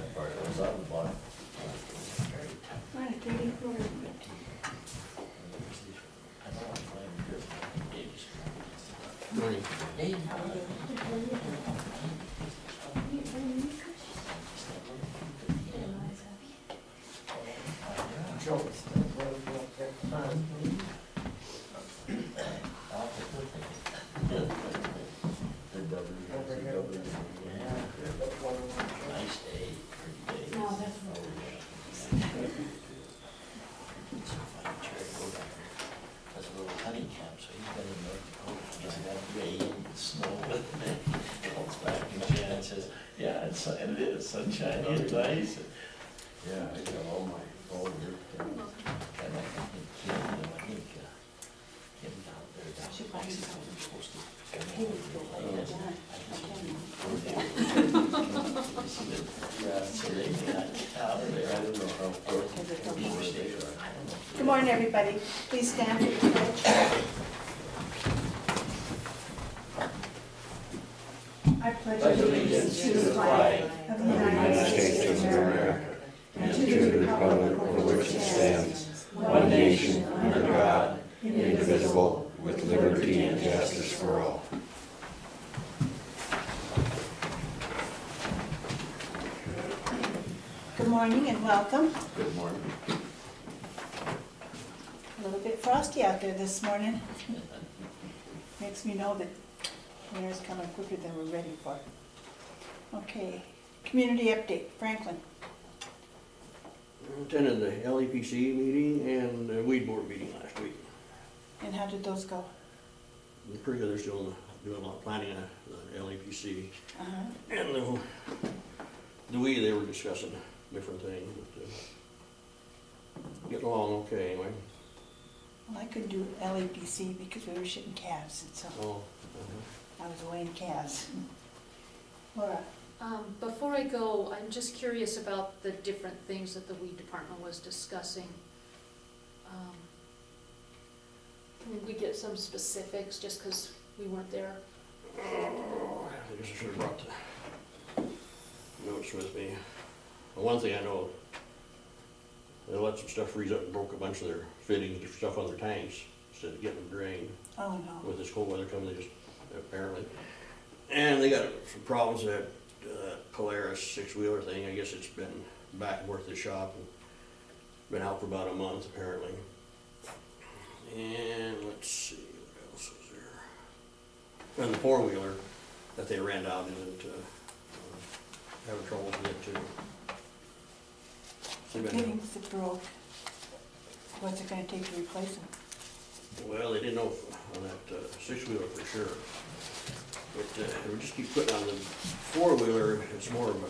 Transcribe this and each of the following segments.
that part, it was on the bottom. Right, 34. Morning. Nice day, pretty day. No, that's That's a little honey camp, so he's been in North Dakota, he's had rain and snow, and comes back and Jan says, yeah, and it is sunshine, it's nice. Yeah, I got all my, all your. And I think Kim, Kim down there, down in Mexico, they're supposed to. Yeah, So they got out of there. I don't know how far they are. Good morning, everybody. Please stand for the pledge. I pledge allegiance to the flag of the United States of America and to the republic for which it stands, one nation, under God, indivisible, with liberty and justice for all. Good morning and welcome. Good morning. A little bit frosty out there this morning. Makes me know that winter's coming quicker than we're ready for. Okay, community update, Franklin. Attended the LEPC meeting and the weed board meeting last week. And how did those go? Pretty good, they're still doing a lot of planning at the LEPC. And the weed, they were discussing different things, but getting along okay anyway. Well, I couldn't do LAPC because we were shipping calves, and so Oh, I was away in calves. Laura? Before I go, I'm just curious about the different things that the weed department was discussing. Can we get some specifics, just because we weren't there? I guess I should have brought the notes with me. Well, one thing I know, they let some stuff freeze up and broke a bunch of their fittings, their stuff on their tanks, instead of getting them drained. Oh, no. With this cold weather coming, they just, apparently. And they got some problems at Polaris six-wheeler thing. I guess it's been back and forth to the shop and been out for about a month, apparently. And let's see, what else was there? And the four-wheeler that they ran out isn't having trouble with it too. So they've been- Fittings that broke. What's it gonna take to replace them? Well, they didn't know on that six-wheeler for sure. But we just keep putting on the four-wheeler, it's more of a,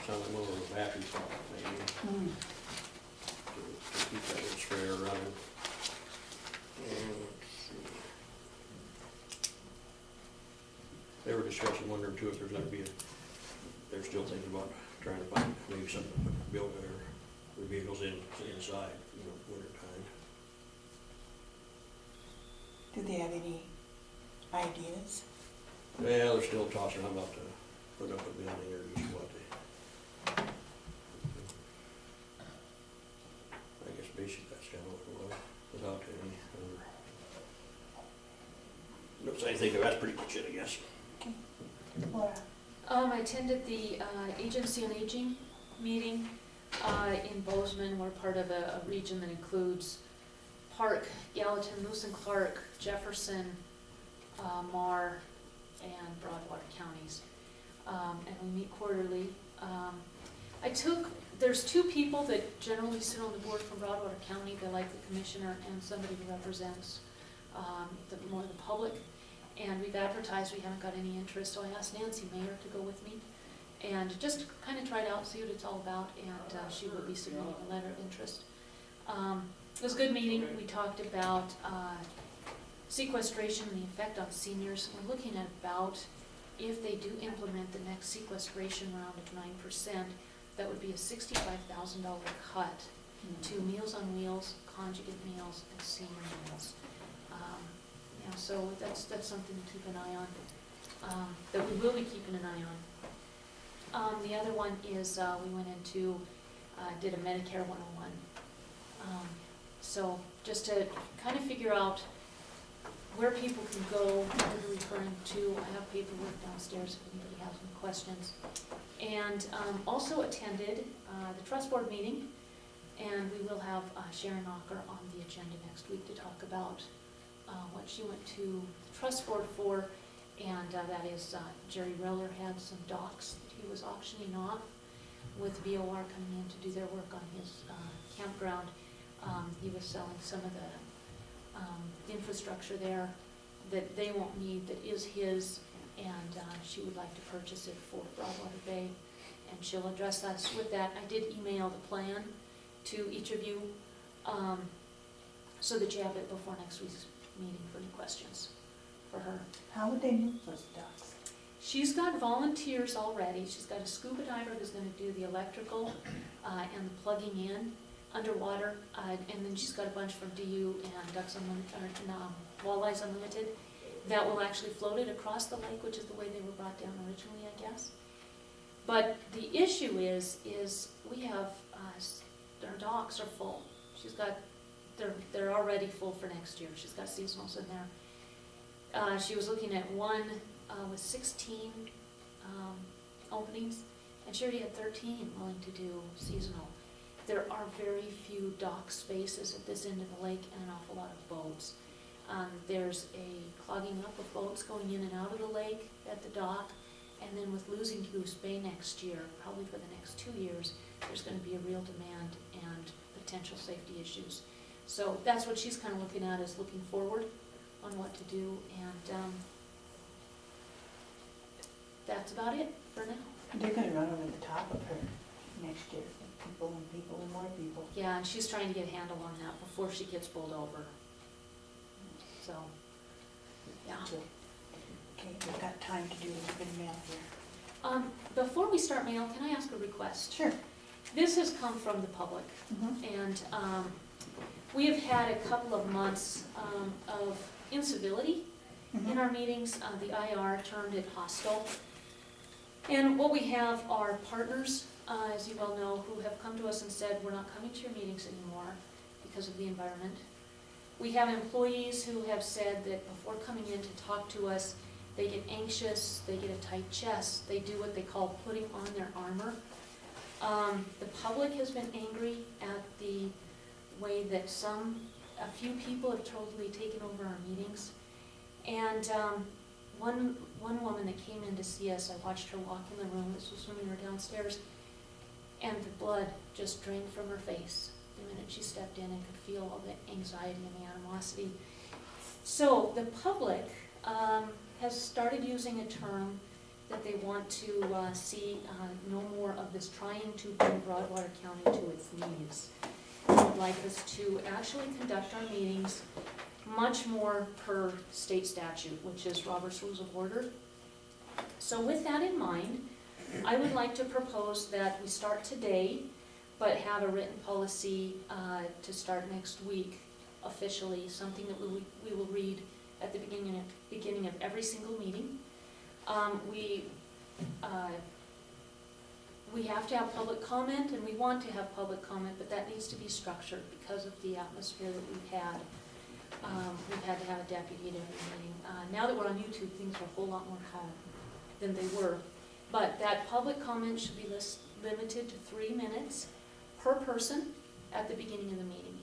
sounds like more of a battery problem maybe, to keep that little sprayer running. And let's see. They were discussing, wondering too if there's gonna be they're still thinking about trying to find maybe something to put build their vehicles inside, winter time. Do they have any ideas? Well, they're still tossing about to put up a building or just what they. I guess basically that's kind of what it was, without any other. Don't say anything, that's pretty much it, I guess. Okay. Laura? I attended the Agency on Aging meeting in Bozeman. We're part of a region that includes Park, Gallatin, Lewis and Clark, Jefferson, Marr, and Broadwater counties. And we meet quarterly. There's two people that generally sit on the board from Broadwater County. They like the commissioner and somebody who represents more the public. And we've advertised, we haven't got any interest, so I asked Nancy Mayer to go with me and just kind of try it out, see what it's all about, and she will be submitting a letter of interest. It was a good meeting. We talked about sequestration and the effect on seniors. We're looking at about, if they do implement the next sequestration round of 9%, that would be a $65,000 cut to Meals on Wheels, conjugate meals, and senior meals. Yeah, so that's something to keep an eye on, that we will be keeping an eye on. The other one is, we went into, did a Medicare 101. So just to kind of figure out where people can go, who to refer them to. I have paperwork downstairs if anybody has any questions. And also attended the trust board meeting, and we will have Sharon Knocker on the agenda next week to talk about what she went to the trust board for, and that is Jerry Reller had some docks that he was auctioning off with VOR coming in to do their work on his campground. He was selling some of the infrastructure there that they won't need, that is his, and she would like to purchase it for Broadwater Bay, and she'll address us with that. I did email the plan to each of you, so that you have it before next week's meeting for any questions for her. How would they move those ducks? She's got volunteers already. She's got a scuba diver who's gonna do the electrical and the plugging in underwater, and then she's got a bunch from DU and Ducks Unlimited, or Walleyes Unlimited, that will actually float it across the lake, which is the way they were brought down originally, I guess. But the issue is we have, our docks are full. She's got, they're already full for next year. She's got seasonals in there. She was looking at one with 16 openings, and she already had 13 willing to do seasonal. There are very few dock spaces at this end of the lake and an awful lot of boats. There's a clogging up of boats going in and out of the lake at the dock, and then with losing Goose Bay next year, probably for the next 2 years, there's going to be a real demand and potential safety issues. So that's what she's kind of looking at, is looking forward on what to do, and that's about it for now. They're gonna run over the top of her next year, people and people and more people. Yeah, and she's trying to get a handle on that before she gets pulled over. So, yeah. Okay, we've got time to do a little bit of mail here. Before we start mail, can I ask a request? Sure. This has come from the public, and we have had a couple of months of incivility in our meetings. The IR termed it hostile. And what we have are partners, as you well know, who have come to us and said, we're not coming to your meetings anymore because of the environment. We have employees who have said that before coming in to talk to us, they get anxious, they get a tight chest, they do what they call putting on their armor. The public has been angry at the way that a few people have totally taken over our meetings. And one woman that came in to see us, I watched her walk in the room, this was when we were downstairs, and the blood just drained from her face the minute she stepped in, and could feel all the anxiety and the animosity. So the public has started using a term that they want to see no more of this trying to bring Broadwater County to its knees. They would like us to actually conduct our meetings much more per state statute, which is Robert's Rules of Order. So with that in mind, I would like to propose that we start today, but have a written policy to start next week officially, something that we will read at the beginning of every single meeting. We have to have public comment, and we want to have public comment, but that needs to be structured because of the atmosphere that we've had. We've had to have a deputy at every meeting. Now that we're on YouTube, things are a whole lot more calm than they were. But that public comment should be limited to 3 minutes per person at the beginning of the meeting.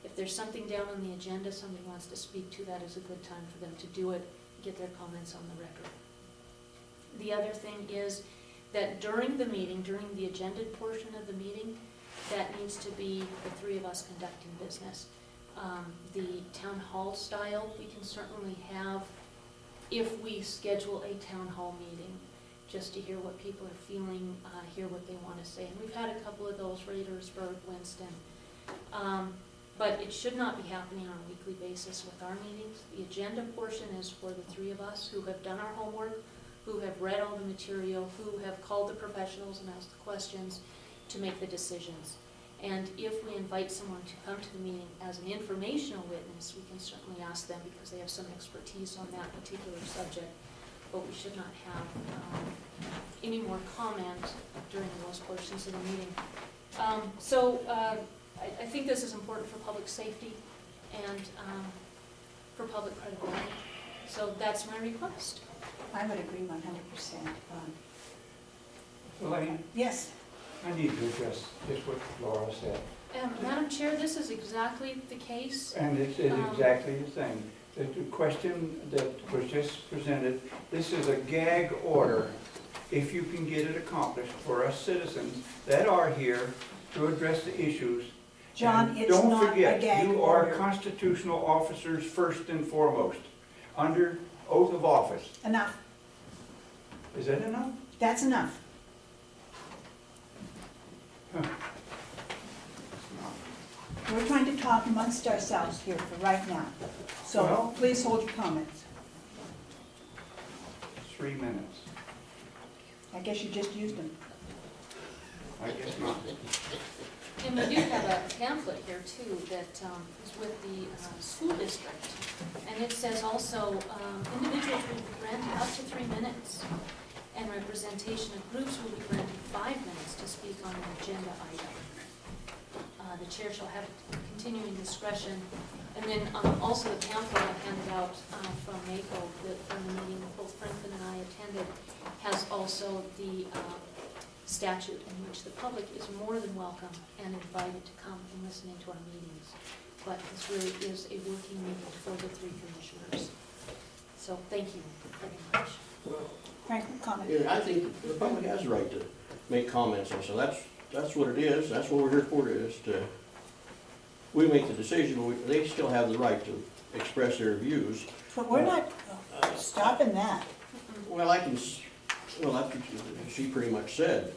If there's something down on the agenda somebody wants to speak to, that is a good time for them to do it, get their comments on the record. The other thing is that during the meeting, during the agended portion of the meeting, that needs to be the 3 of us conducting business. The town hall style, we can certainly have if we schedule a town hall meeting, just to hear what people are feeling, hear what they want to say. And we've had a couple of those, Raidersburg, Winston. But it should not be happening on a weekly basis with our meetings. The agenda portion is for the 3 of us who have done our homework, who have read all the material, who have called the professionals and asked the questions to make the decisions. And if we invite someone to come to the meeting as an informational witness, we can certainly ask them because they have some expertise on that particular subject. but we should not have any more comment during those portions of the meeting. I think this is important for public safety and for public credibility. So that's my request. I would agree 100%. Elaine, Yes, I need to address just what Laura said. Madam Chair, this is exactly the case. And it's exactly the thing. The question that was just presented, this is a gag order, if you can get it accomplished for us citizens that are here to address the issues. John, And it's not a Don't forget, gag you are order. constitutional officers first and foremost, under oath of office. Enough. Is that enough? That's enough. We're trying to talk amongst ourselves here for right now. So Well- please hold your comments. 3 minutes. I guess you just used them. I guess not. And we do have a pamphlet here too that is with the school district. And it says also, individuals will be granted up to 3 minutes, and representation of groups will be granted 5 minutes to speak on an agenda item. The chair shall have continuing discretion. And then also the pamphlet I handed out from NACO, from the meeting both Franklin and I attended, has also the statute in which the public is more than welcome and invited to come and listen into our meetings. But this really is a working meeting for the 3 commissioners. So thank you very much. Franklin, comment. Yeah, I think the public has the right to make comments, and so that's what it is, that's what we're here for, is to, we make the decision, but they still have the right to express their views. But we're not stopping that. Well, that's what she pretty much said.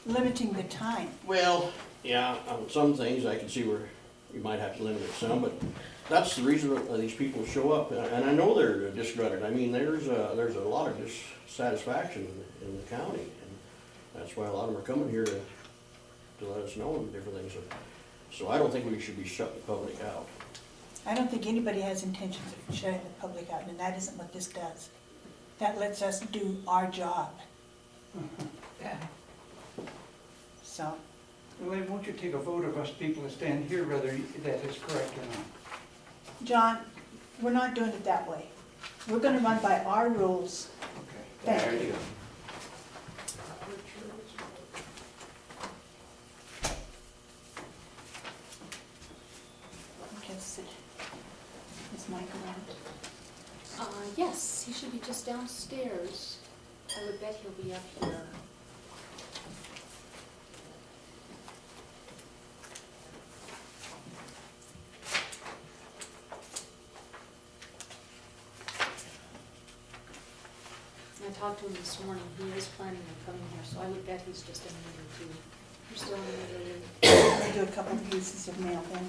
Limiting the time. Well, yeah, on some things I can see where you might have to limit it some, but that's the reason that these people show up, and I know they're disgruntled. I mean, there's a lot of dissatisfaction in the county, and that's why a lot of them are coming here to let us know different things. So I don't think we should be shutting the public out. I don't think anybody has intentions of shutting the public out, and that isn't what this does. That lets us do our job. So, Elaine, won't you take a vote of us people that stand here whether that is correct or not? John, we're not doing it that way. We're gonna run by our rules. Okay. Thank There you. go. Is Mike around? Yes, he should be just downstairs. I would bet he'll be up here. I talked to him this morning. He is planning on coming here, so I would bet he's just in a minute too. You're still in a minute. I'm gonna do a couple pieces of mail then.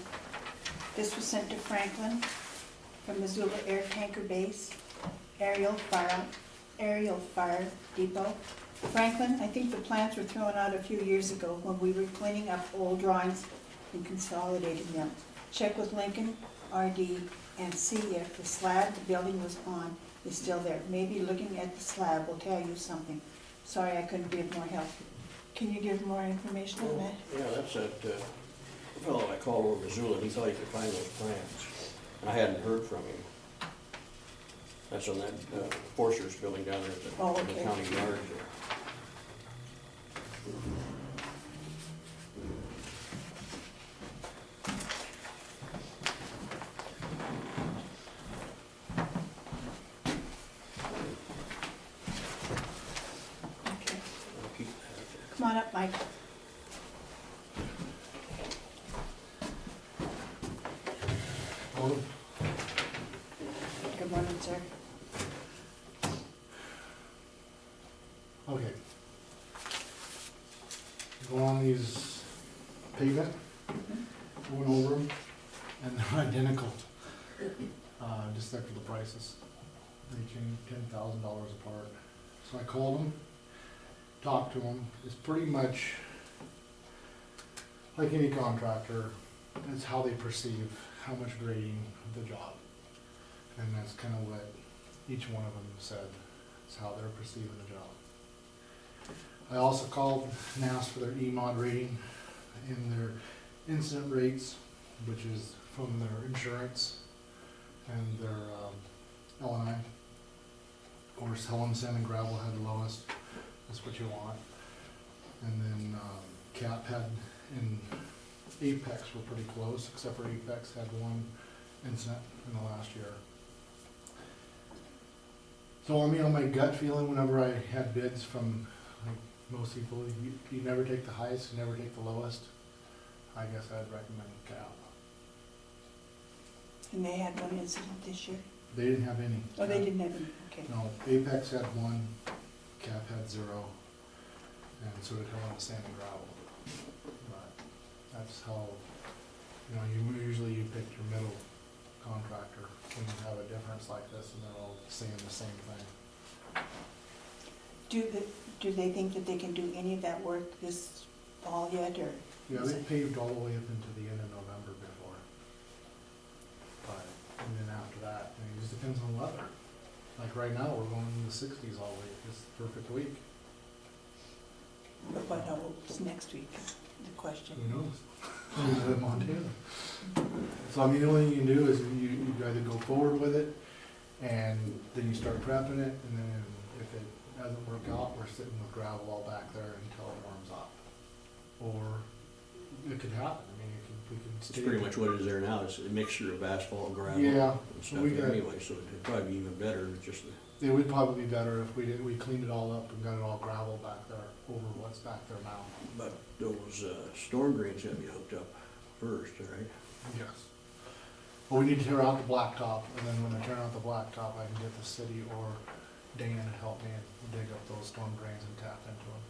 This was sent to Franklin from Missoula Air Tanker Base, Aerial Fire Depot. Franklin, I think the plans were thrown out a few years ago when we were cleaning up old drawings and consolidating them. Check with Lincoln, RD, and see if the slab the building was on is still there. Maybe looking at the slab will tell you something. Sorry I couldn't give more help. Can you give more information on that? Yeah, that's that fellow I called over Missoula, and he thought he could find those plans. And I hadn't heard from him. That's on that Forster's building down there at the Oh, in the okay. county yard there. Okay. I'll keep that. Come on up, Mike. Good morning, sir. Okay. Go on these pavement, going over them, and they're identical, just like for the prices. They change $10,000 apart. So I called them, talked to them. It's pretty much like any contractor, it's how they perceive how much grading of the job. And that's kind of what each one of them said it's how they're perceiving the job. I also called and asked for their E-mod rating and their incident rates, which is from their insurance and their L&I. Of course, Helen, Sand, and Gravel had the lowest. That's what you want. And then Cap had and Apex were pretty close, except for Apex had one incident in the last year. So I mean, on my gut feeling, whenever I had bids from like most people, you never take the highest, you never take the lowest. I guess I'd recommend Cap. And they had one incident this year? They didn't have any. Oh, they didn't have any, okay. No, Apex had one, Cap had 0, and so did Helen, Sand, and Gravel. But that's how, you usually you pick your middle contractor when you have a difference like this and they're all saying the same thing. Do they think that they can do any of that work this fall yet, or? Yeah, they paved all the way up into the end of November before. But, and then after that, I mean, it just depends on weather. Like right now, we're going in the 60s all week, it's a perfect week. But what holds next week is the question. Who knows? We live in Montana. So I mean, the only thing you can do is you either go forward with it, and then you start prepping it, and then if it doesn't work out, we're sitting with gravel all back there until it warms up. Or it could happen. I mean, we could It's stay. pretty much what it is there now, it's a mixture of asphalt and gravel Yeah, and stuff we got- anyway, so it'd probably be even better, with just the, It would probably be better if we cleaned it all up and got it all gravel back there over what's back there now. but those storm drains gotta be hooked up first, right? Yes. Well, we need to tear out the blacktop, and then when I tear out the blacktop, I can get the city or Dana to help me and dig up those storm drains and tap into them.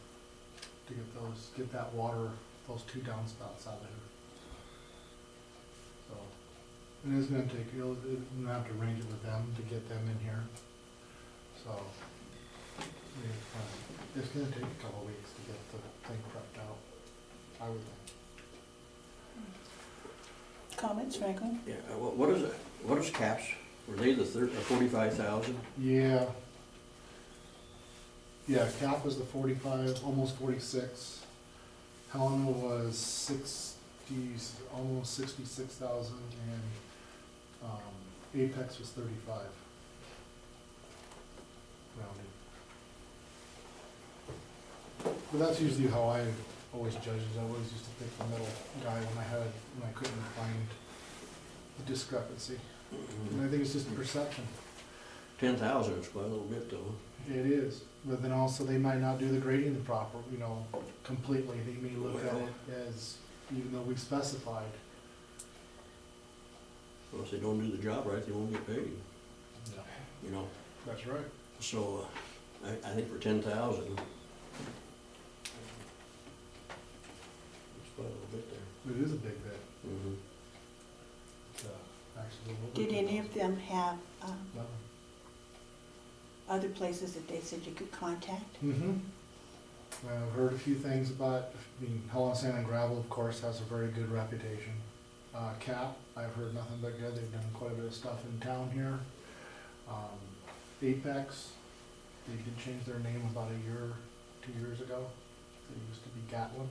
To get that water, those 2 downspouts out of here. So, and it's gonna take, we're gonna have to arrange it with them to get them in here. So, it's gonna take a couple of weeks to get the thing prepped out, I would think. Comments, Franklin? Yeah, what is it, what is caps, were they the 45,000? Yeah. Yeah, Cap was the 45, almost 46. Helena was 60, almost 66,000, and Apex was 35. Rounded. But that's usually how I always judge it. I always used to pick the middle guy when I couldn't find the discrepancy. And I think it's just a perception. 10,000 is quite a little bit though. It is, but then also they might not do the grading the proper, completely. They may look at it as, even though we specified. Well, if they don't do the job right, they won't get paid, No. you know? That's right. So, I think for 10,000, it's quite a little bit there. It is a big bit. Mm-hmm. It's, actually a little Did bit. any of them have No. other places that they said you could contact? Mm-hmm. I've heard a few things about, Helen, Sand, and Gravel, of course, has a very good reputation. Cap, I've heard nothing but good. They've done quite a bit of stuff in town here. Apex, they did change their name about 2 years ago. They used to be Gatlin,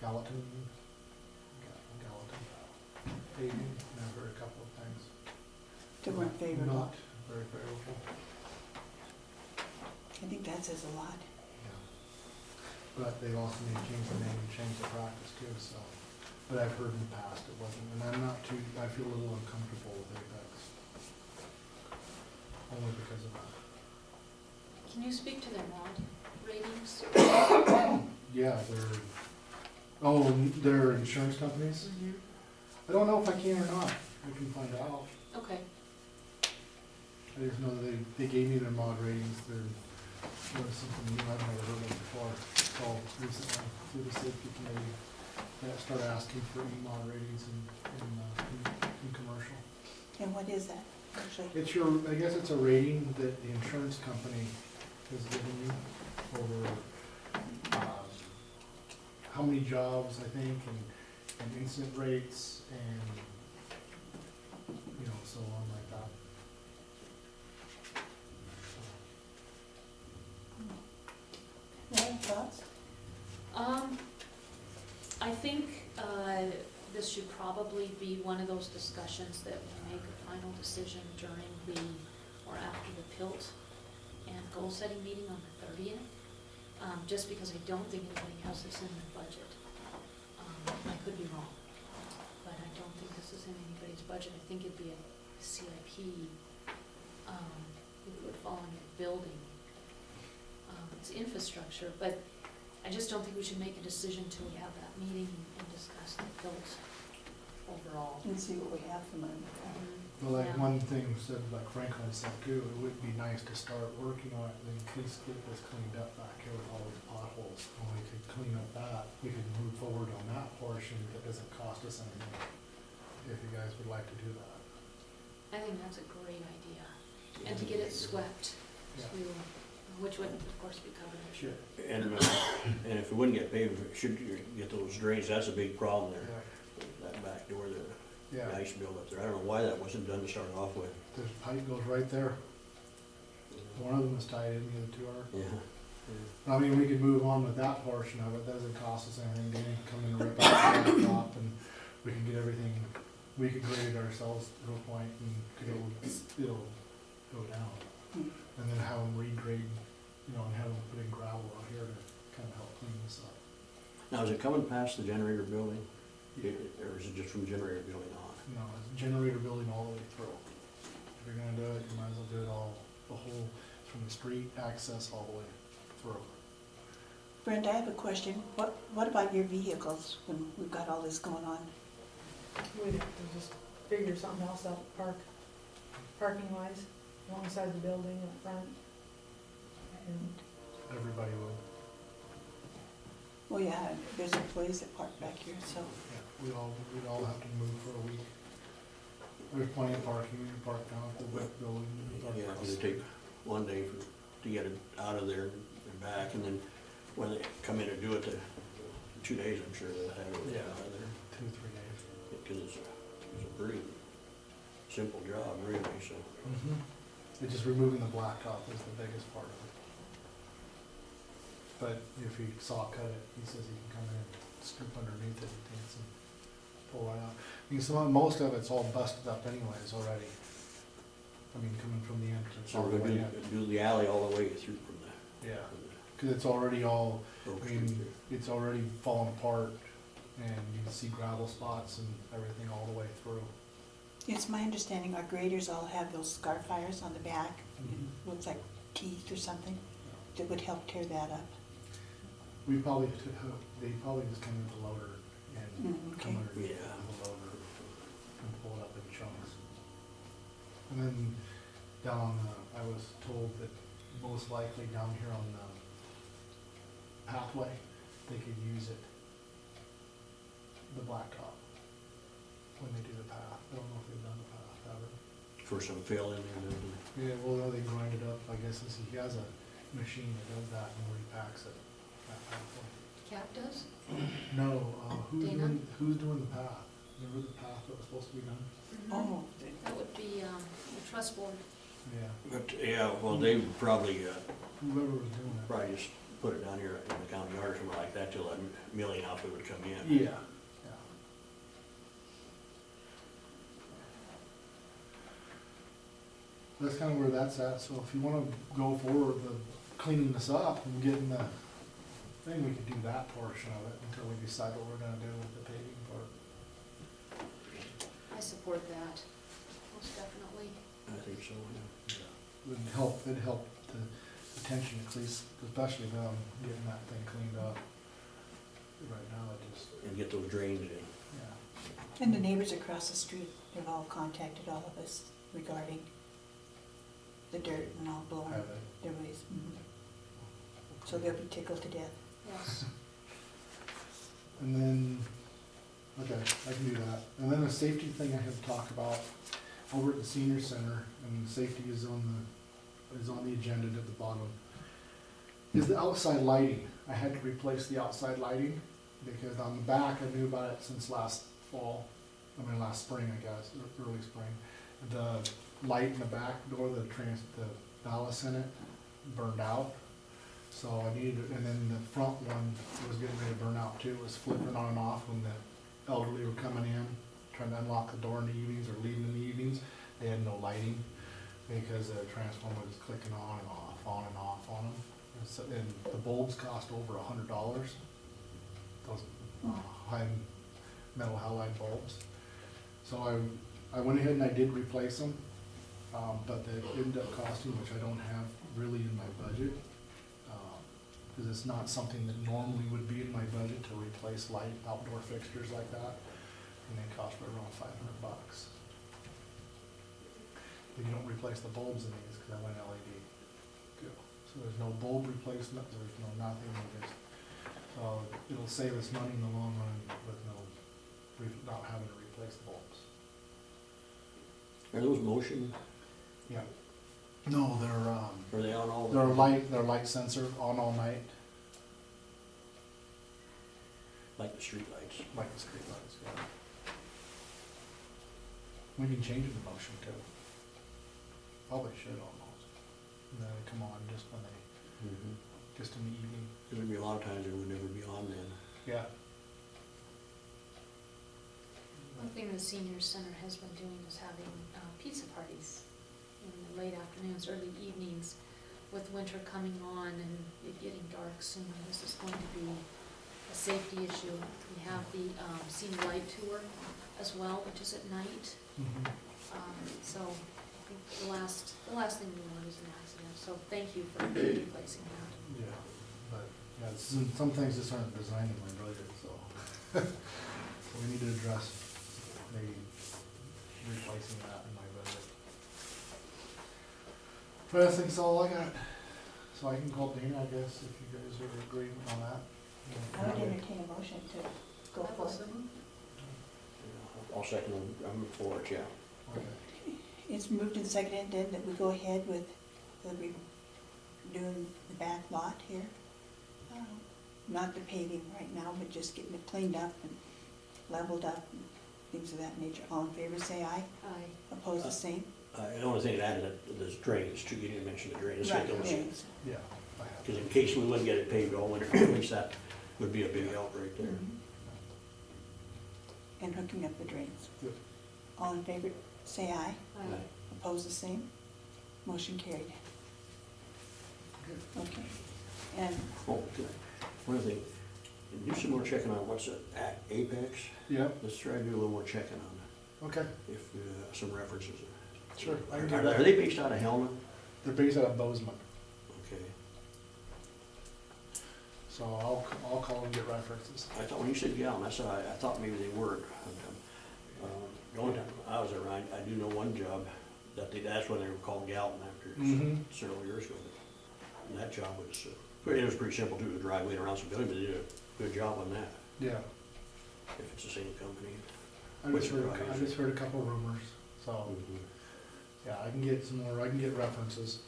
Gallatin. Paving, and I've heard a couple of things. They weren't favorable. Not very favorable. I think that says a lot. Yeah. But they've also need to change the name and change the practice too, so. But I've heard in the past it wasn't, and I feel a little uncomfortable with Apex. Only because of that. Can you speak to their mod ratings? Yeah, they're insurance companies? I don't know if I can or not. I can find out. Okay, I just know that they gave me their mod ratings. They're something new I've never heard of before. So recently, through the safety committee, they started asking for E-mod ratings in commercial. And what is that, actually? It's I guess it's a rating that the insurance company has given you over how many jobs, I think, and incident rates, and so on like that. thoughts? I think, this should probably be one of those discussions that we make a final decision during the, or after the PILT and goal-setting meeting on the 30th, just because I don't think anybody has this in their budget. I could be wrong, but I don't think this is in anybody's budget. I think it'd be a CIP, it would fall under building. It's infrastructure, but I just don't think we should make a decision till we have that meeting and discuss the PILT overall. And see what we have for money. Well, like Yeah. one thing said, like Franklin said too, it would be nice to start working on it, and at least get this cleaned up back here with all these potholes. When we could clean up that, we could move forward on that portion that doesn't cost us anything, if you guys would like to do that. I think that's a great idea. And to get it swept Yeah. too, which would of course be covered, I'm sure. And if it wouldn't get paved, should you get those drains, that's a big problem there. Yeah. That back door, the Yeah, ice buildup there. I don't know why that wasn't done to start off with. there's pipe goes right there. One of them is tied in, the other two are. Yeah. I mean, we could move on with that portion of it, doesn't cost us anything, Danny can come in and rip out the top, and we can get everything, we could grade it ourselves to a point, and it'll go down. And then have them regrade, you know, and have them put in gravel out here to kind of help clean this up. Now, is it coming past the generator building? Or is it just from generator building on? No, it's a generator building all the way through. If you're gonna do it, you might as well do it all, the whole, from the street access all the way through. Brenda, I have a question. What about your vehicles when we've got all this going on? We'd have to just figure something else out, parking wise, alongside the building up front. And Everybody will, Well, yeah, there's employees that park back here, so. yeah, we'd all have to move for a week. There's plenty of parking, we can park down at the WIC building. we can park Yeah, across it'd the take one day to get it out of there and back, and then when they come in and do it, 2 days, I'm sure they'll have it Yeah. out of there. 2-3 days. Because it's a pretty simple job, really, so. It's just removing the blacktop is the biggest part of it. But if he saw cut it, he says he can come in and scoop underneath it and dance and pull right out. I mean, most of it's all busted up anyways already. I mean, coming from the entrance So all the we're way gonna in. do the alley all the way through from Yeah, the cause it's already all, Oak I Street mean, there. it's already fallen apart and you can see gravel spots and everything all the way through. It's my understanding our graders all have those scar fires on the back. Looks like teeth or something that would help tear that up. We probably, they probably just come with the loader and Okay. come underneath Yeah. the loader and pull it up in chunks. And then down on the, I was told that most likely down here on the pathway, they could use it, the blacktop, when they do the path. I don't know if they've done the path, have they? For some fill in there, doesn't it? Yeah, well, no, they grind it up, I guess, and he has a machine that does that and repacks it, that pathway. Cap does? No, Dana? who's doing the path? Remember the path that was supposed to be done? Oh, That would be, the trust board. Yeah, But, yeah, well, they would probably, whoever was doing it. probably just put it down here in the county yard or something like that till that milling outfit would come in. Yeah, yeah. That's kind of where that's at, so if you wanna go forward with cleaning this up and getting the thing, we could do that portion of it until we decide what we're gonna do with the paving part. I support that, most definitely. I think so, yeah. It'd help the detention at least, especially them getting that thing cleaned up. Right now, it just, And get those drains in. yeah. and the neighbors across the street have all contacted all of us regarding the dirt and all blowing Have their ways. So they'll be tickled to death. Yes. And then, okay, I can do that. And then a safety thing I have to talk about over at the senior center, and safety is on the agenda at the bottom, is the outside lighting. I had to replace the outside lighting because on the back, I knew about it since last spring, I guess, or early spring. The light in the back door, the ballast in it burned out. So I needed, and then the front one was getting ready to burn out too, it was flipping on and off when the elderly were coming in, trying to unlock the door in the evenings or leaving in the evenings. They had no lighting because the transformer was clicking on and off on them. And the bulbs cost over $100, those high metal halide bulbs. So I went ahead and I did replace them, but they ended up costing, which I don't have really in my budget, because it's not something that normally would be in my budget to replace light outdoor fixtures like that, and they cost me around $500. If you don't replace the bulbs in these, because I went LED. So there's no bulb replacement, there's no nothing, so it'll save us money in the long run with not having to replace the bulbs. Are those motion, Yeah. No, are they on all? they're light sensor on all night, Like the street lights? like the street lights, yeah. We can change it to motion too. Probably should almost. And then they come on just when they, just in the evening. There'd be a lot of times it would never be on then. Yeah. One thing the senior center has been doing is having pizza parties in the late afternoons, early evenings, with winter coming on and it getting dark soon. This is going to be a safety issue. We have the senior light tour as well, which is at night. So I think the last thing we want is an accident. So thank you for replacing that. Yeah, but, yeah, some things just aren't designed in my budget, so. So we need to address maybe replacing that in my budget. But I think that's all I got. So I can call Dana, I guess, if you guys are agreeing on that. I would entertain a motion to go for it. I'll second them, I'm for it, yeah. Okay. It's moved and seconded then that we go ahead with doing the back lot here. Not the paving right now, but just getting it cleaned up and leveled up and things of that nature. All in favor, say aye. Aye. Opposed, the same. The only thing that added, there's drainage too, you didn't mention the drainage. Right, yes. Yeah. I have. Because in case we wouldn't get it paved all winter, at least that would be a big help right there. And hooking up the drains. Good. All in favor, say aye. Aye. Opposed, the same. Motion carried. Good. Okay. And Oh, good. One other thing, do some more checking on what's at Apex. Yep, Let's try to do a little more checking on okay, it, if some references. sure. I can Are do are that. they based out of Helena? They're based out of Bozeman, Okay. so I'll call and get references. I thought when you said Gallen, I thought maybe they weren't. The only time I was around, I do know one job that's when they were called Galton after several years ago. And that job was, it was pretty simple too, to drive way around some buildings, but they did a good job on that, Yeah. if it's the same company. I just heard a couple rumors, so, yeah, I can get some more, I can get references.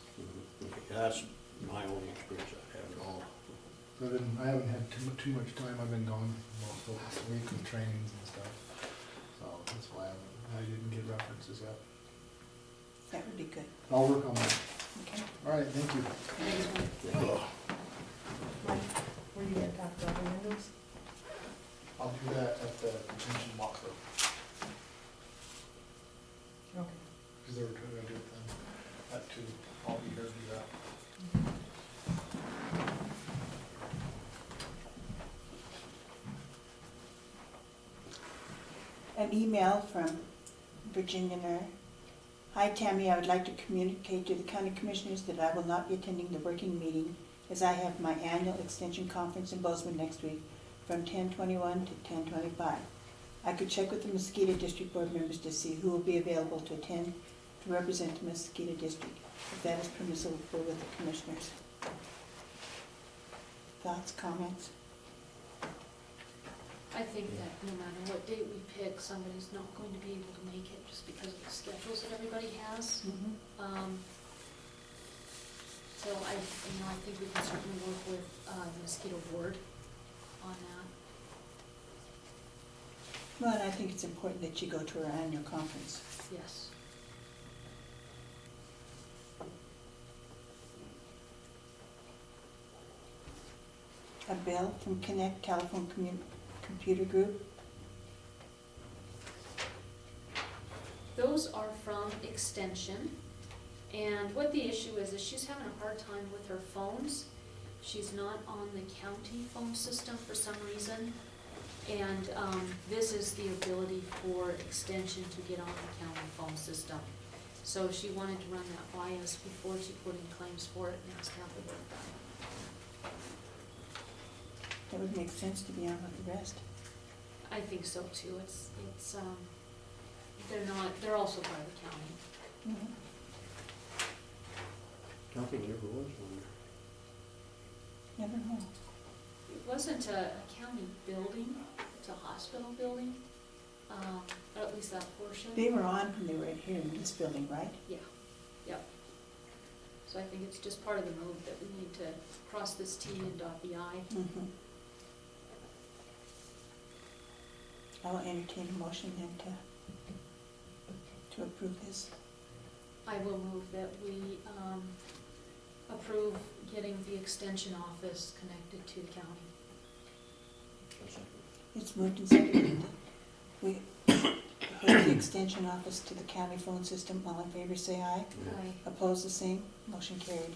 Okay, that's my only experience I've had at all. I haven't had too much time, I've been gone most of this week with trainings and stuff, so that's why I didn't get references yet. that would be good. I'll work on that. Okay. All right, thank you. Mike, were you gonna talk about the windows? I'll do that at the detention walkthrough, Okay. because they were trying to do it then, at 2, I'll be here to do that. An email from Virginia Nair. Hi Tammy, I would like to communicate to the county commissioners that I will not be attending the working meeting as I have my annual extension conference in Bozeman next week from 10:21 to 10:25. I could check with the Mosquito District Board members to see who will be available to attend to represent the Mosquito District, if that is permissible with the commissioners. Thoughts, comments? I think that no matter what date we pick, somebody's not going to be able to make it just because of the schedules that everybody has. So I think we can certainly work with the mosquito board on that. Well, and I think it's important that you go to our annual conference. Yes. a bill from Connect Telephone Computer Group. Those are from Extension, and what the issue is she's having a hard time with her phones. She's not on the county phone system for some reason, and this is the ability for Extension to get on the county phone system. So she wanted to run that by us before she put in claims for it and asked to have the work done. That would make sense to be on with the rest. I think so too. They're also by the county. Mhm. Nothing ever was on Never know. It wasn't a county building, it's a hospital building, or at least that portion. They were on when they were here in this building, right? Yeah, yep. So I think it's just part of the move that we need to cross this T and dot the I. Mm-hmm. I'll entertain a motion then to approve this. I will move that we approve getting the extension office connected to the county. It's moved and seconded that we hook the extension office to the county phone system. All in favor say aye. Aye. Opposed the same. Motion carried.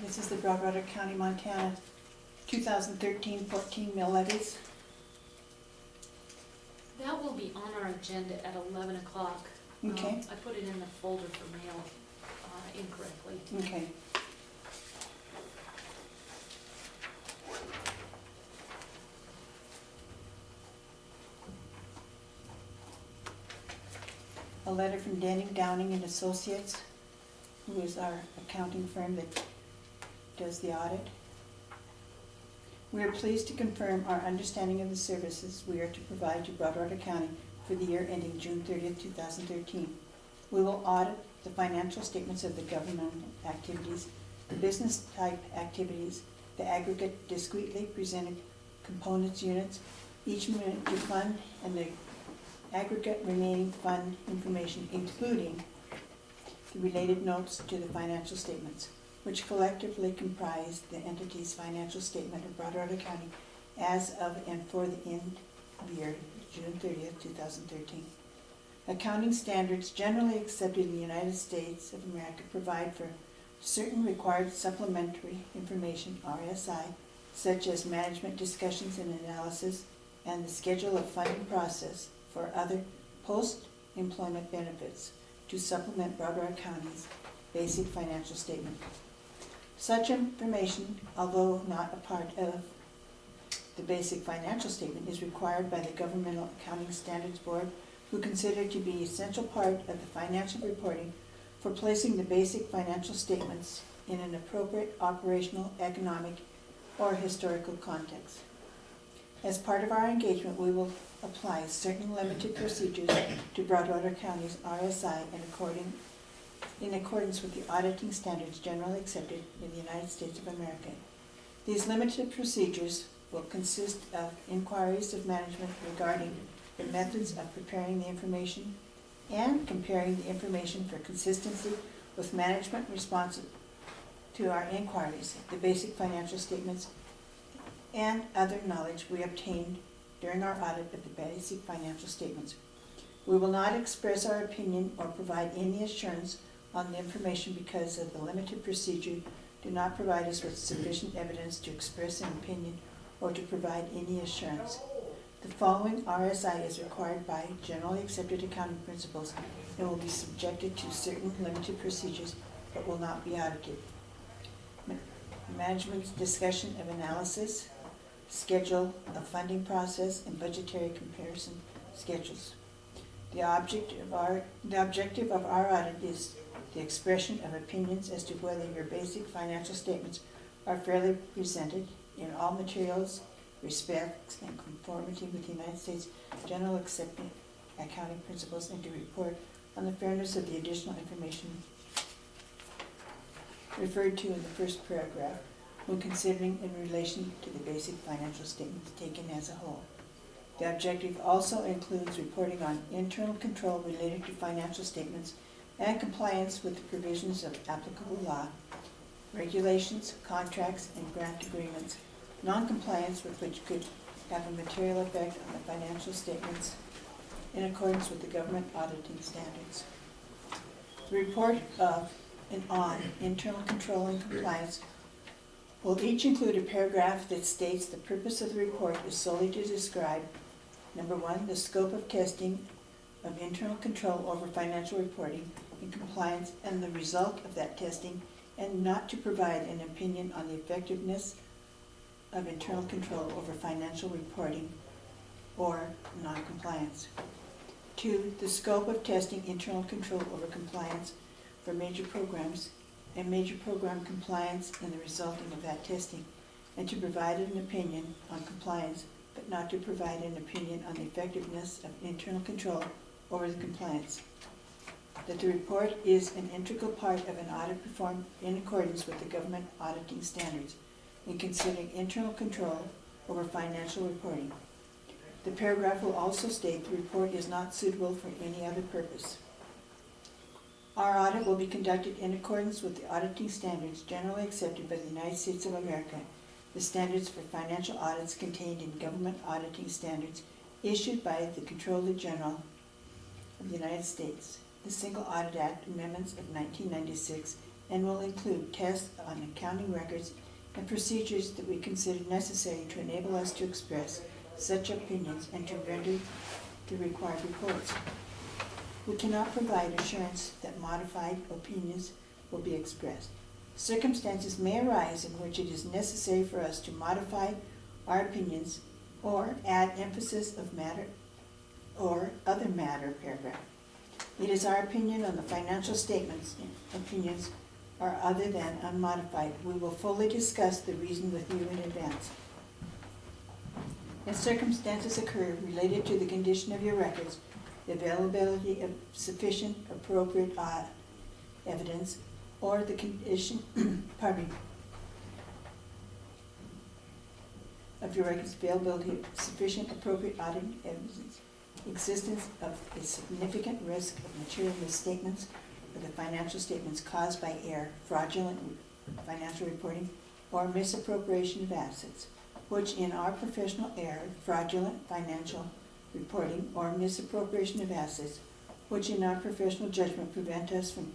This is the Broadwater County, Montana 2013-14 mill levies. That will be on our agenda at 11 o'clock. Okay. I put it in the folder for mail incorrectly. Okay. A letter from Denning, Downing and Associates, who is our accounting firm that does the audit. We are pleased to confirm our understanding of the services we are to provide to Broadwater County for the year ending June 30th, 2013. We will audit the financial statements of the government activities, the business type activities, the aggregate discretely presented components units, each manager fund, and the aggregate remaining fund information, including the related notes to the financial statements, which collectively comprise the entity's financial statement of Broadwater County as of and for the end of year June 30th, 2013. Accounting standards generally accepted in the United States of America provide for certain required supplementary information, RSI, such as management discussions and analysis and the schedule of funding process for other post-employment benefits to supplement Broadwater County's basic financial statement. Such information, although not a part of the basic financial statement, is required by the Governmental Accounting Standards Board, who consider to be an essential part of the financial reporting for placing the basic financial statements in an appropriate operational, economic, or historical context. As part of our engagement, we will apply certain limited procedures to Broadwater County's RSI in accordance with the auditing standards generally accepted in the United States of America. These limited procedures will consist of inquiries of management regarding the methods of preparing the information and comparing the information for consistency with management responsive to our inquiries, the basic financial statements, and other knowledge we obtained during our audit of the basic financial statements. We will not express our opinion or provide any assurance on the information because of the limited procedure do not provide us with sufficient evidence to express an opinion or to provide any assurance. The following RSI is required by generally accepted accounting principles and will be subjected to certain limited procedures, but will not be audited. Management's discussion of analysis, schedule of funding process, and budgetary comparison schedules. The objective of our audit is the expression of opinions as to whether your basic financial statements are fairly presented in all materials, respects, and conformity with the United States General Accepted Accounting Principles, and to report on the fairness of the additional information referred to in the first paragraph when considering in relation to the basic financial statements taken as a whole. The objective also includes reporting on internal control related to financial statements and compliance with the provisions of applicable law, regulations, contracts, and grant agreements, non-compliance with which could have a material effect on the financial statements in accordance with the government auditing standards. The report of and on internal control and compliance will each include a paragraph that states the purpose of the report is solely to describe, number one, the scope of testing of internal control over financial reporting and compliance and the result of that testing, and not to provide an opinion on the effectiveness of internal control over financial reporting or non-compliance. Two, the scope of testing internal control over compliance for major programs and major program compliance and the resulting of that testing, and to provide an opinion on compliance, but not to provide an opinion on the effectiveness of internal control over the compliance. That the report is an integral part of an audit performed in accordance with the government auditing standards in considering internal control over financial reporting. The paragraph will also state the report is not suitable for any other purpose. Our audit will be conducted in accordance with the auditing standards generally accepted by the United States of America, the standards for financial audits contained in government auditing standards issued by the Comptroller General of the United States, the Single Audit Act Amendments of 1996, and will include tests on accounting records and procedures that we consider necessary to enable us to express such opinions and to render the required reports. We cannot provide assurance that modified opinions will be expressed. Circumstances may arise in which it is necessary for us to modify our opinions or add emphasis of matter or other matter paragraph. It is our opinion on the financial statements. Opinions are other than unmodified. We will fully discuss the reason with you in advance. If circumstances occur related to the condition of your records, the availability of sufficient appropriate evidence, or the condition, of your records, availability of sufficient appropriate audit evidence, existence of a significant risk of material misstatements of the financial statements caused by error, fraudulent financial reporting, or misappropriation of assets, which in our professional error, fraudulent financial reporting, or misappropriation of assets, which in our professional judgment prevent us from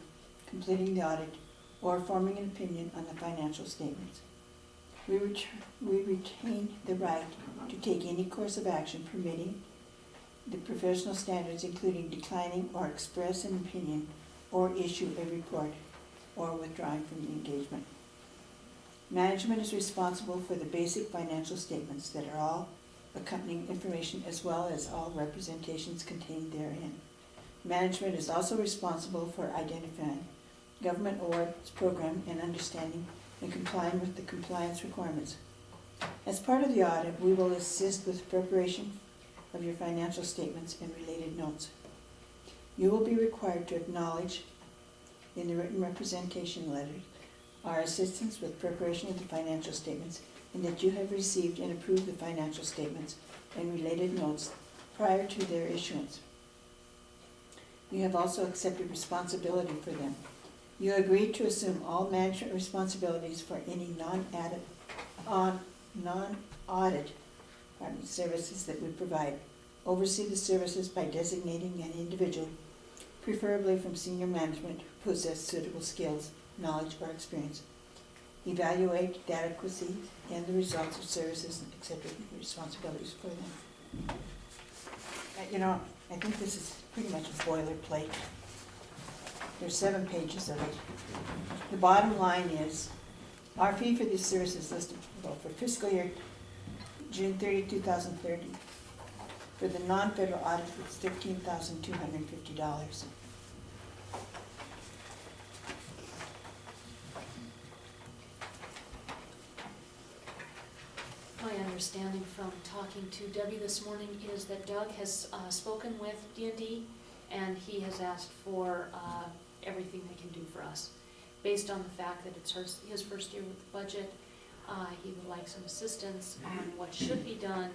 completing the audit or forming an opinion on the financial statements. We retain the right to take any course of action permitting the professional standards, including declining or express an opinion or issue a report or withdrawing from the engagement. Management is responsible for the basic financial statements that are all accompanying information as well as all representations contained therein. Management is also responsible for identifying government awards program and understanding and complying with the compliance requirements. As part of the audit, we will assist with preparation of your financial statements and related notes. You will be required to acknowledge in the written representation letter our assistance with preparation of the financial statements, and that you have received and approved the financial statements and related notes prior to their issuance. You have also accepted responsibility for them. You agreed to assume all management responsibilities for any non-audit services that we provide. Oversee the services by designating an individual, preferably from senior management, who possess suitable skills, knowledge, or experience. Evaluate the adequacy and the results of services and accept responsibilities for them. I think this is pretty much a boilerplate There's 7 pages of it. The bottom line is, our fee for this service is listed below for fiscal year June 30, 2030. For the non-federal audit, it's $13,250. My understanding from talking to Debbie this morning is that Doug has spoken with D&D, and he has asked for everything they can do for us. Based on the fact that it's his first year with the budget, he would like some assistance on what should be done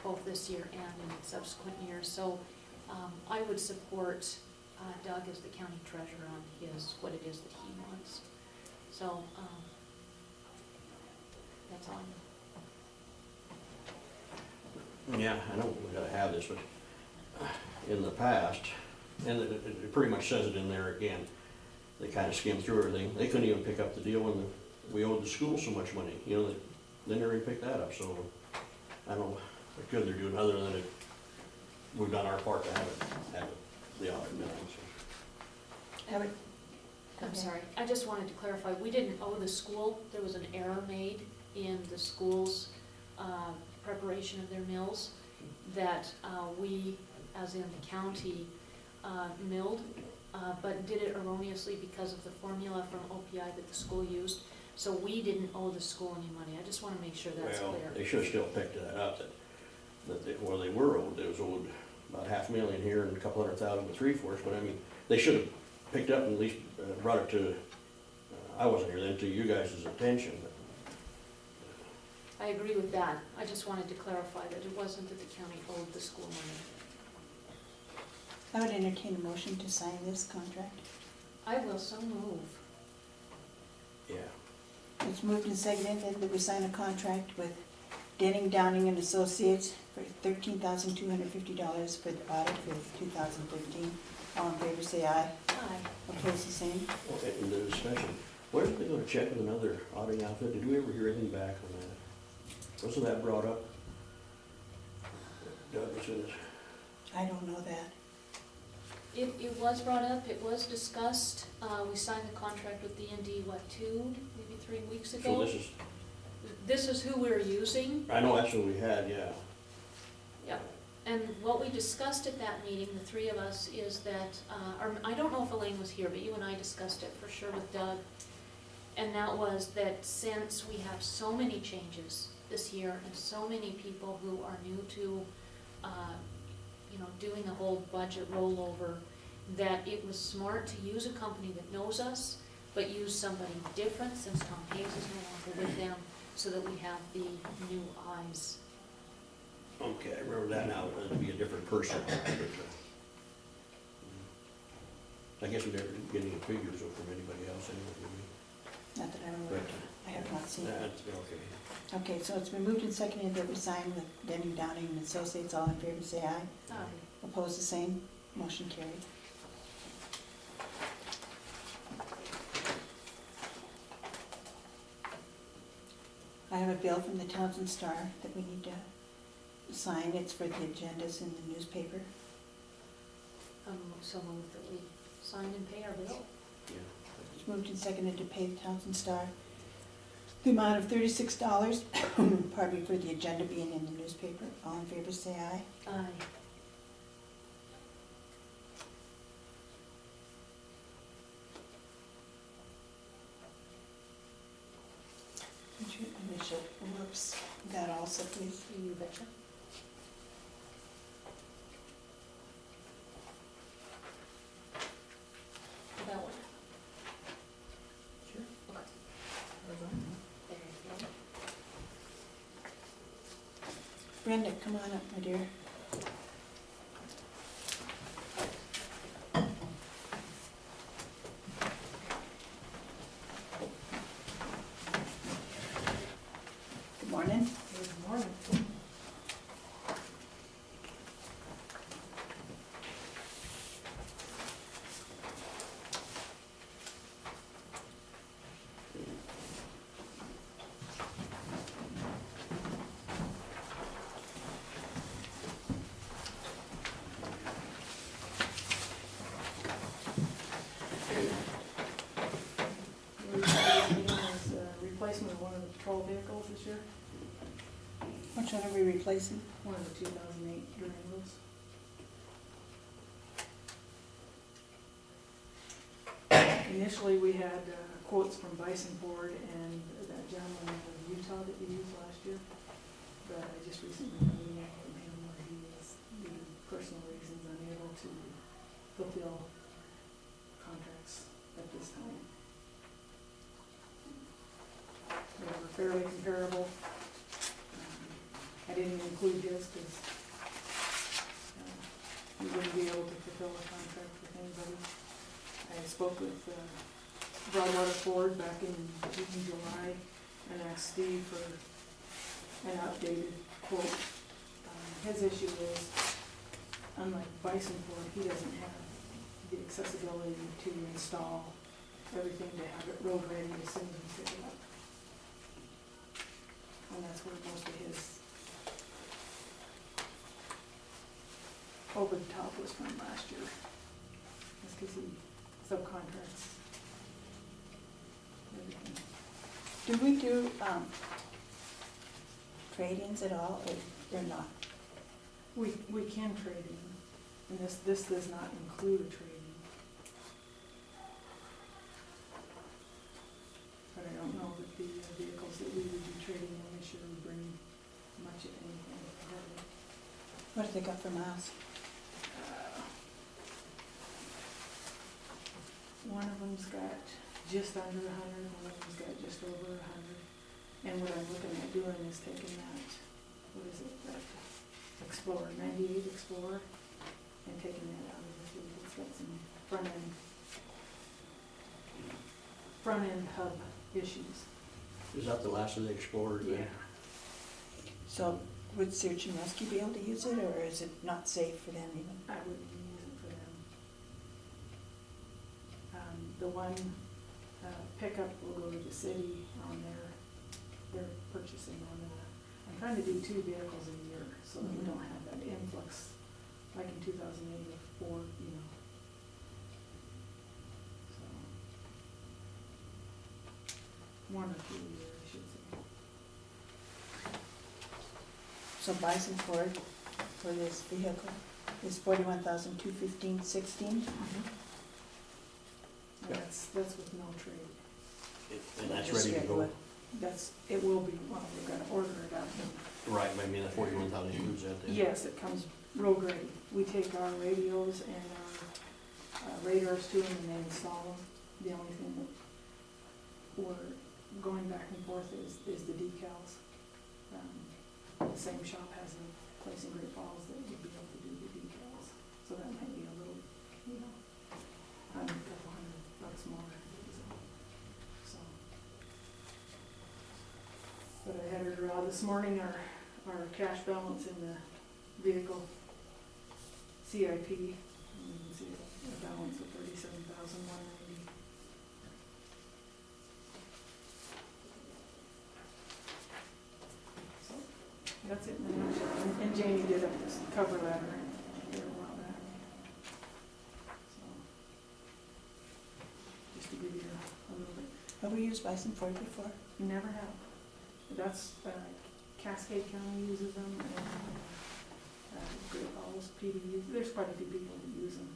both this year and in subsequent years. So I would support Doug as the county treasurer on what it is that he wants. So that's all I know. Yeah, I know we gotta have this, but in the past, and it pretty much says it in there again, they kinda skimmed through everything. They couldn't even pick up the deal when we owed the school so much money, you know, they never even picked that up, so I don't know what good they're doing other than we've done our part to have the audit done, so. Have it? I'm Okay. sorry, I just wanted to clarify, we didn't owe the school, there was an error made in the school's preparation of their mills that we, as in the county, milled, but did it erroneously because of the formula from OPI that the school used. So we didn't owe the school any money, I just wanna make sure that's Well, clear. they should've still picked that up, well, they were owed, it was owed about $500,000 here and a couple $100,000 with 3/4, but I mean, they should've picked up and at least brought it to, I wasn't here then, to you guys' attention, but I agree with that, I just wanted to clarify that it wasn't that the county owed the school money. I would entertain a motion to sign this contract. I will so move. yeah. It's moved and seconded that we sign a contract with Denning, Downing and Associates for $13,250 for the audit for 2013. All in favor, say aye. Aye. Opposed, the same. Okay, in the discussion, where did they go to check with another auditing outfit? Did we ever hear anything back on that? Wasn't that brought up? Doug was in it. I don't know that. It was brought up, it was discussed, we signed the contract with D&D, what, 2, maybe 3 weeks So ago? this is, This is who we're using. I know that's what we had, yeah. Yep. And what we discussed at that meeting, the 3 of us, is that, or I don't know if Elaine was here, but you and I discussed it for sure with Doug. And that was that since we have so many changes this year and so many people who are new to, doing the whole budget rollover, that it was smart to use a company that knows us, but use somebody different since Tom Hayes is no longer with them, so that we have the new eyes. Okay, I remember that now, it'd be a different person. But, I guess we never did get any figures from anybody else anyway, did we? Not that I'm aware of. I have not seen it. That's, okay. Okay, so it's been moved and seconded that we sign with Denning, Downing and Associates. All in favor, say aye. Aye. Opposed, the same. Motion carried. I have a bill from the Townsend Star that we need to sign. It's for the agendas in the newspaper. So moved that we sign and pay our bill. Yeah. It's moved and seconded to pay the Townsend Star the amount of $36, pardon me, for the agenda being in the newspaper. All in favor, say aye. Aye. Would you initial, whoops, that also, please? You betcha. That one? Sure. Okay. There you go. Brenda, come on up, my dear. Good morning. Good morning. year, Which one are we replacing? one of the 2008 Durangos. Initially, we had quotes from Bison Ford and that gentleman in Utah that we used last year, but I just recently got an email from him where he is, due to personal reasons, unable to fulfill contracts at this time. They were fairly comparable. I didn't include his because we wouldn't be able to fulfill a contract with anybody. I spoke with Broadwater Ford back in July and asked Steve for an updated quote. His issue is, unlike Bison Ford, he doesn't have the accessibility to install everything to have it road ready as soon as we pick it up. And that's where most of his over the top was from last year. That's because he subcontracts everything. Do we do trade-ins at all, or not? We can trade in, and this does not include a trade-in. But I don't know that the vehicles that we would be trading in this year would bring much of anything. What have they got for miles? One of them's got just under 100, one of them's got just over 100. And what I'm looking at doing is taking that, what is it, that Explorer, 98 Explorer, and taking that out of the fleet. It's got some front end hub issues. Is that the last of the Explorer? then? So would search and rescue be able to use it, or is it not safe for them even? I wouldn't use it for them. The one pickup will go to the city on their purchasing on that. I'm trying to do 2 vehicles a year, so that we don't have that influx, like in 2008 with Ford, you know. So, 1 or 2 a year, I should say. So Bison Ford for this vehicle is $41,215.16. And that's with no trade. And that's Just ready to go? It will be, well, we're gonna order it out. Right, I mean, that 41,000 includes that then? Yes, it comes road ready. We take our radios and our radars to them and they install them. The only thing that we're going back and forth is the decals. The same shop has a place in Great Falls that would be able to do the decals. So that might be a little, you know, a couple $100 more. So. But I had her draw this morning our cash balance in the vehicle CIP, and you can see a balance of $37,190. So that's it in a nutshell. And Jamie did a cover letter here a while back. So just to give you a little bit. Have we used Bison Ford before? Never have. That's, Cascade County uses them, and Great Falls, PD, there's quite a few people that use them.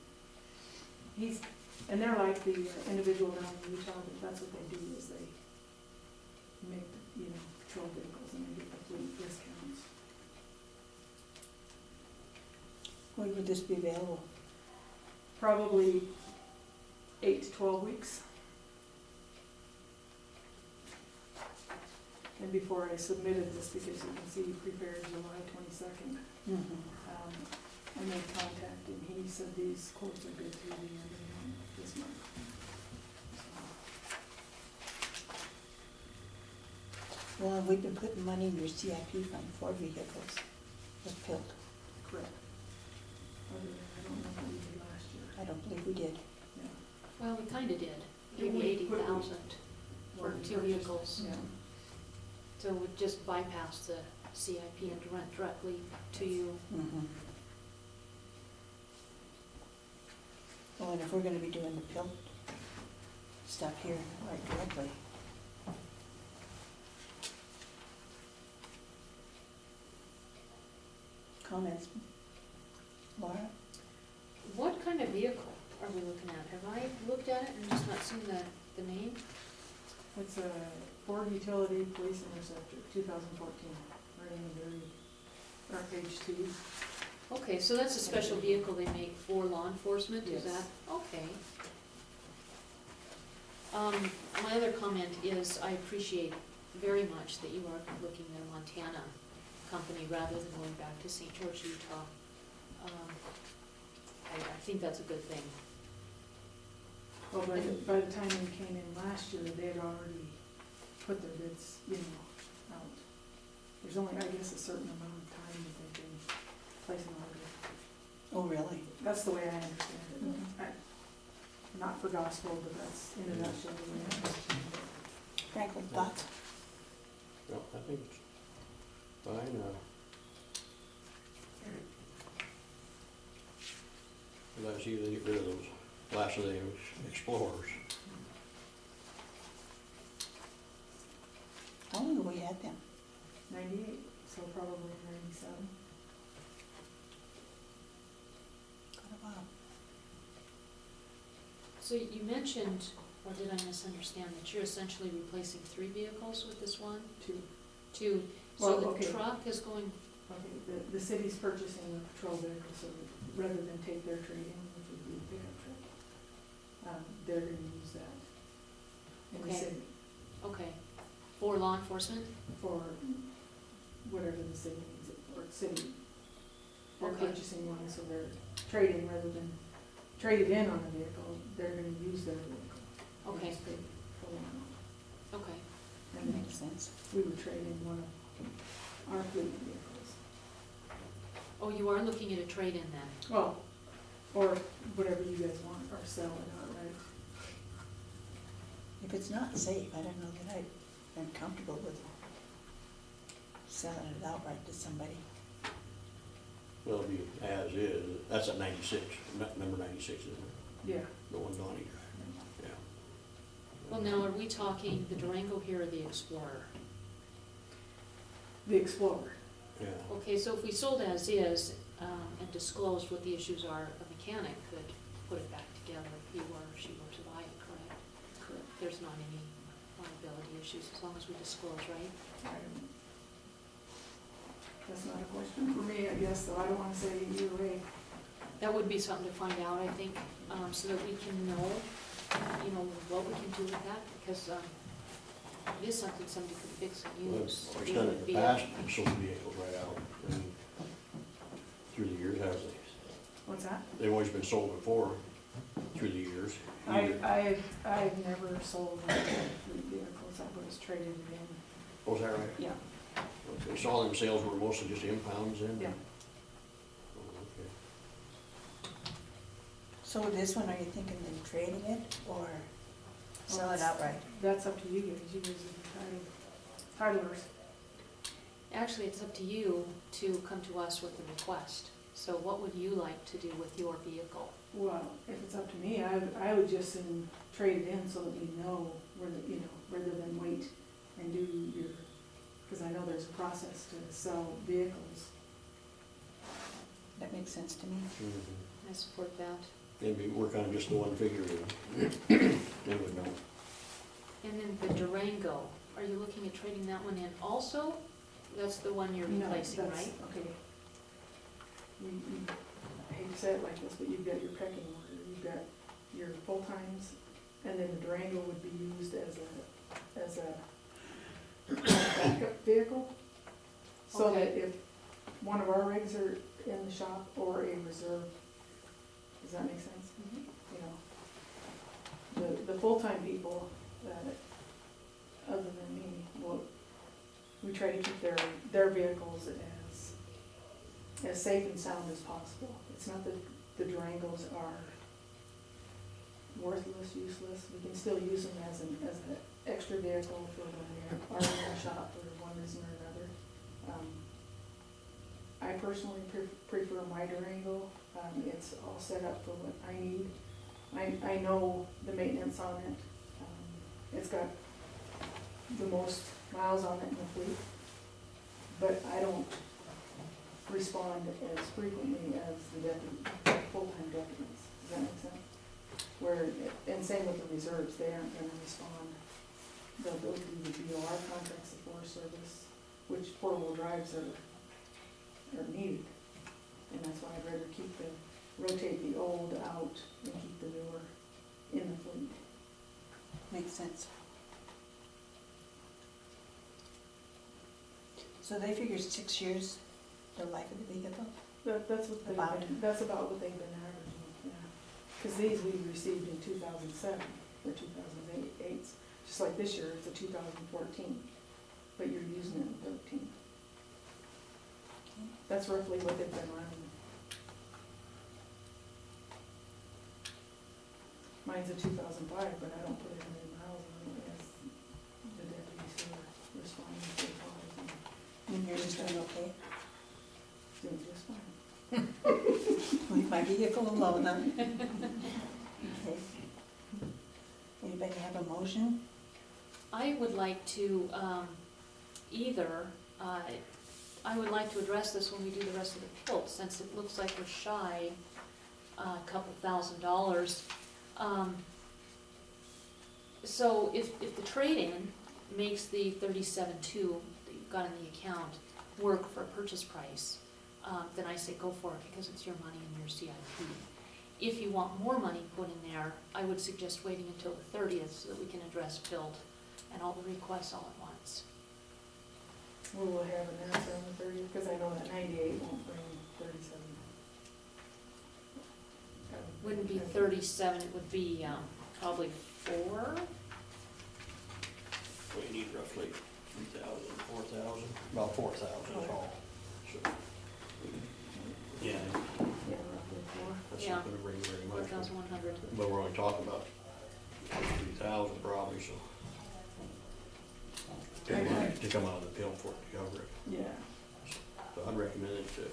And they're like the individual down in Utah, but that's what they do, is they make, you know, patrol vehicles and they get the fleet discounts. When would this be available? Probably 8 to 12 weeks. And before I submitted this, because you can see prepared July 22nd, I made contact and he said these quotes are good through the end of this month. Well, we've been putting money in your CIP fund for vehicles with PILT. Correct. I don't know what we did last year. I don't believe we did. Yeah. Well, we kinda did, Yeah, maybe we- 80,000 for Well, we 2 purchased- vehicles. Yeah. So we just bypass the CIP and rent directly to you. Well, and if we're gonna be doing the PILT stuff here, right, directly, comments? Laura? What kind of vehicle are we looking at? Have I looked at it and just not seen the name? It's a Ford Utility Police Interceptor, 2014, right in the very, or page 2. Okay, so that's a special vehicle they make for law enforcement, is Yes. that? Okay. My other comment is I appreciate very much that you are looking at a Montana company rather than going back to St. George, Utah. I think that's a good thing. Well, by the time we came in last year, they had already put their bids, out. There's only, I guess, a certain amount of time that they can place an order. Oh, really? That's the way I understand it. Mhm. Not for gospel, but that's in a nutshell the way I understand it. Franklin, thoughts? No, I think it's fine, I'd like to see them get rid of those last of those Explorers. How long have we had them? 98, so probably 97. Quite a while. So you mentioned, or did I misunderstand, that you're essentially replacing 3 vehicles with this one? 2. 2. So Well, the okay. truck is going, Okay, the city's purchasing a patrol vehicle, so rather than take their trade-in, which would be a pickup truck, they're gonna use that in the Okay. city okay, for law enforcement? for whatever the city needs it for. City, they're Okay. purchasing one, so they're trading, rather than trade it in on the vehicle, they're gonna use their vehicle. They Okay, just pay full amount. okay. That And makes sense. we would trade in one of our fleet vehicles. Oh, you are looking at a trade-in then? Well, or whatever you guys want, or sell it outright. If it's not safe, I don't know that I'm comfortable with selling it outright to somebody. Well, it'll be as is, that's at 96, number 96, isn't it? Yeah. The one Donnie drives, yeah. Well, now, are we talking the Durango here or the Explorer? The Explorer. Yeah, Okay, so if we sold as is, and disclosed what the issues are, a mechanic could put it back together if he were or she were to buy it, correct? Correct. There's not any liability issues as long as we disclose, right? That's not a question for me, I guess, though. I don't wanna say either way. That would be something to find out, I think, so that we can know, what we can do with that, because, it is something somebody could fix and well, use. it's done in the past, and sold vehicles right out, and through the years, haven't they? What's that? They've always been sold before, through the years. I've never sold one of the fleet vehicles, I've always traded it in. Oh, is that right? Yeah. Okay, so all them sales were mostly just impounds then? Yeah. Oh, okay. So with this one, are you thinking of trading it or sell it outright? That's up to you guys, you guys are the titlers. Actually, it's up to you to come to us with a request. So what would you like to do with your vehicle? Well, if it's up to me, I would just trade it in so that we know where rather than wait and do your, because I know there's a process to sell vehicles. That makes sense to me. Mhm. I support that. Then we work on just the one figure, then we know. And then the Durango, are you looking at trading that one in also? That's the one you're No, replacing, that's- right? Okay. I hate to say it like this, but you've got your pecking order, you've got your full-times, and then the Durango would be used as a backup vehicle. So that Okay. if one of our rigs are in the shop or a reserve, does that make sense? Mhm. The full-time people, other than me, we try to keep their vehicles as safe and sound as possible. It's not that the Durangos are worthless, useless, we can still use them as an extra vehicle for when we are in the shop for one reason or another. I personally prefer my Durango, it's all set up for what I need. I know the maintenance on it, it's got the most miles on it in the fleet, but I don't respond as frequently as the full-time deputies. Does that make sense? Where, and same with the reserves, they aren't gonna respond. They'll do the BOR contracts, the Forest Service, which four-wheel drives are needed. And that's why I'd rather rotate the old out and keep the newer in the fleet. Makes sense. So they figure 6 years, the life of the vehicle? That's what they've About. been, that's about what they've been averaging, yeah. Cause these we received in 2007, or 2008, just like this year, it's a 2014, but you're using it in 13. That's roughly what they've been running. Mine's a 2005, but I don't put any miles on it as the deputies who are responding to the calls and And yours is doing okay? doing just fine. Leave my vehicle alone, huh? Okay. Anybody have a motion? I would like to, I would like to address this when we do the rest of the PILT, since it looks like we're shy a couple $1,000. So if the trade-in makes the 37.2 that you've got in the account work for a purchase price, then I say go for it, because it's your money and your CIP. If you want more money put in there, I would suggest waiting until the 30th so that we can address PILT and all the requests all at once. We will have an answer on the 30th, because I know that 98 won't bring 37. Wouldn't be 37, it would be probably 4. Well, you need roughly 3,000, 4,000, about 4,000 is all. So, yeah, Yeah, roughly 4. that's Yeah. not gonna bring very much. 4,100. But we're only talking about 3,000 probably, so. To come out of the pill for it to cover it. Yeah. So I'd recommend that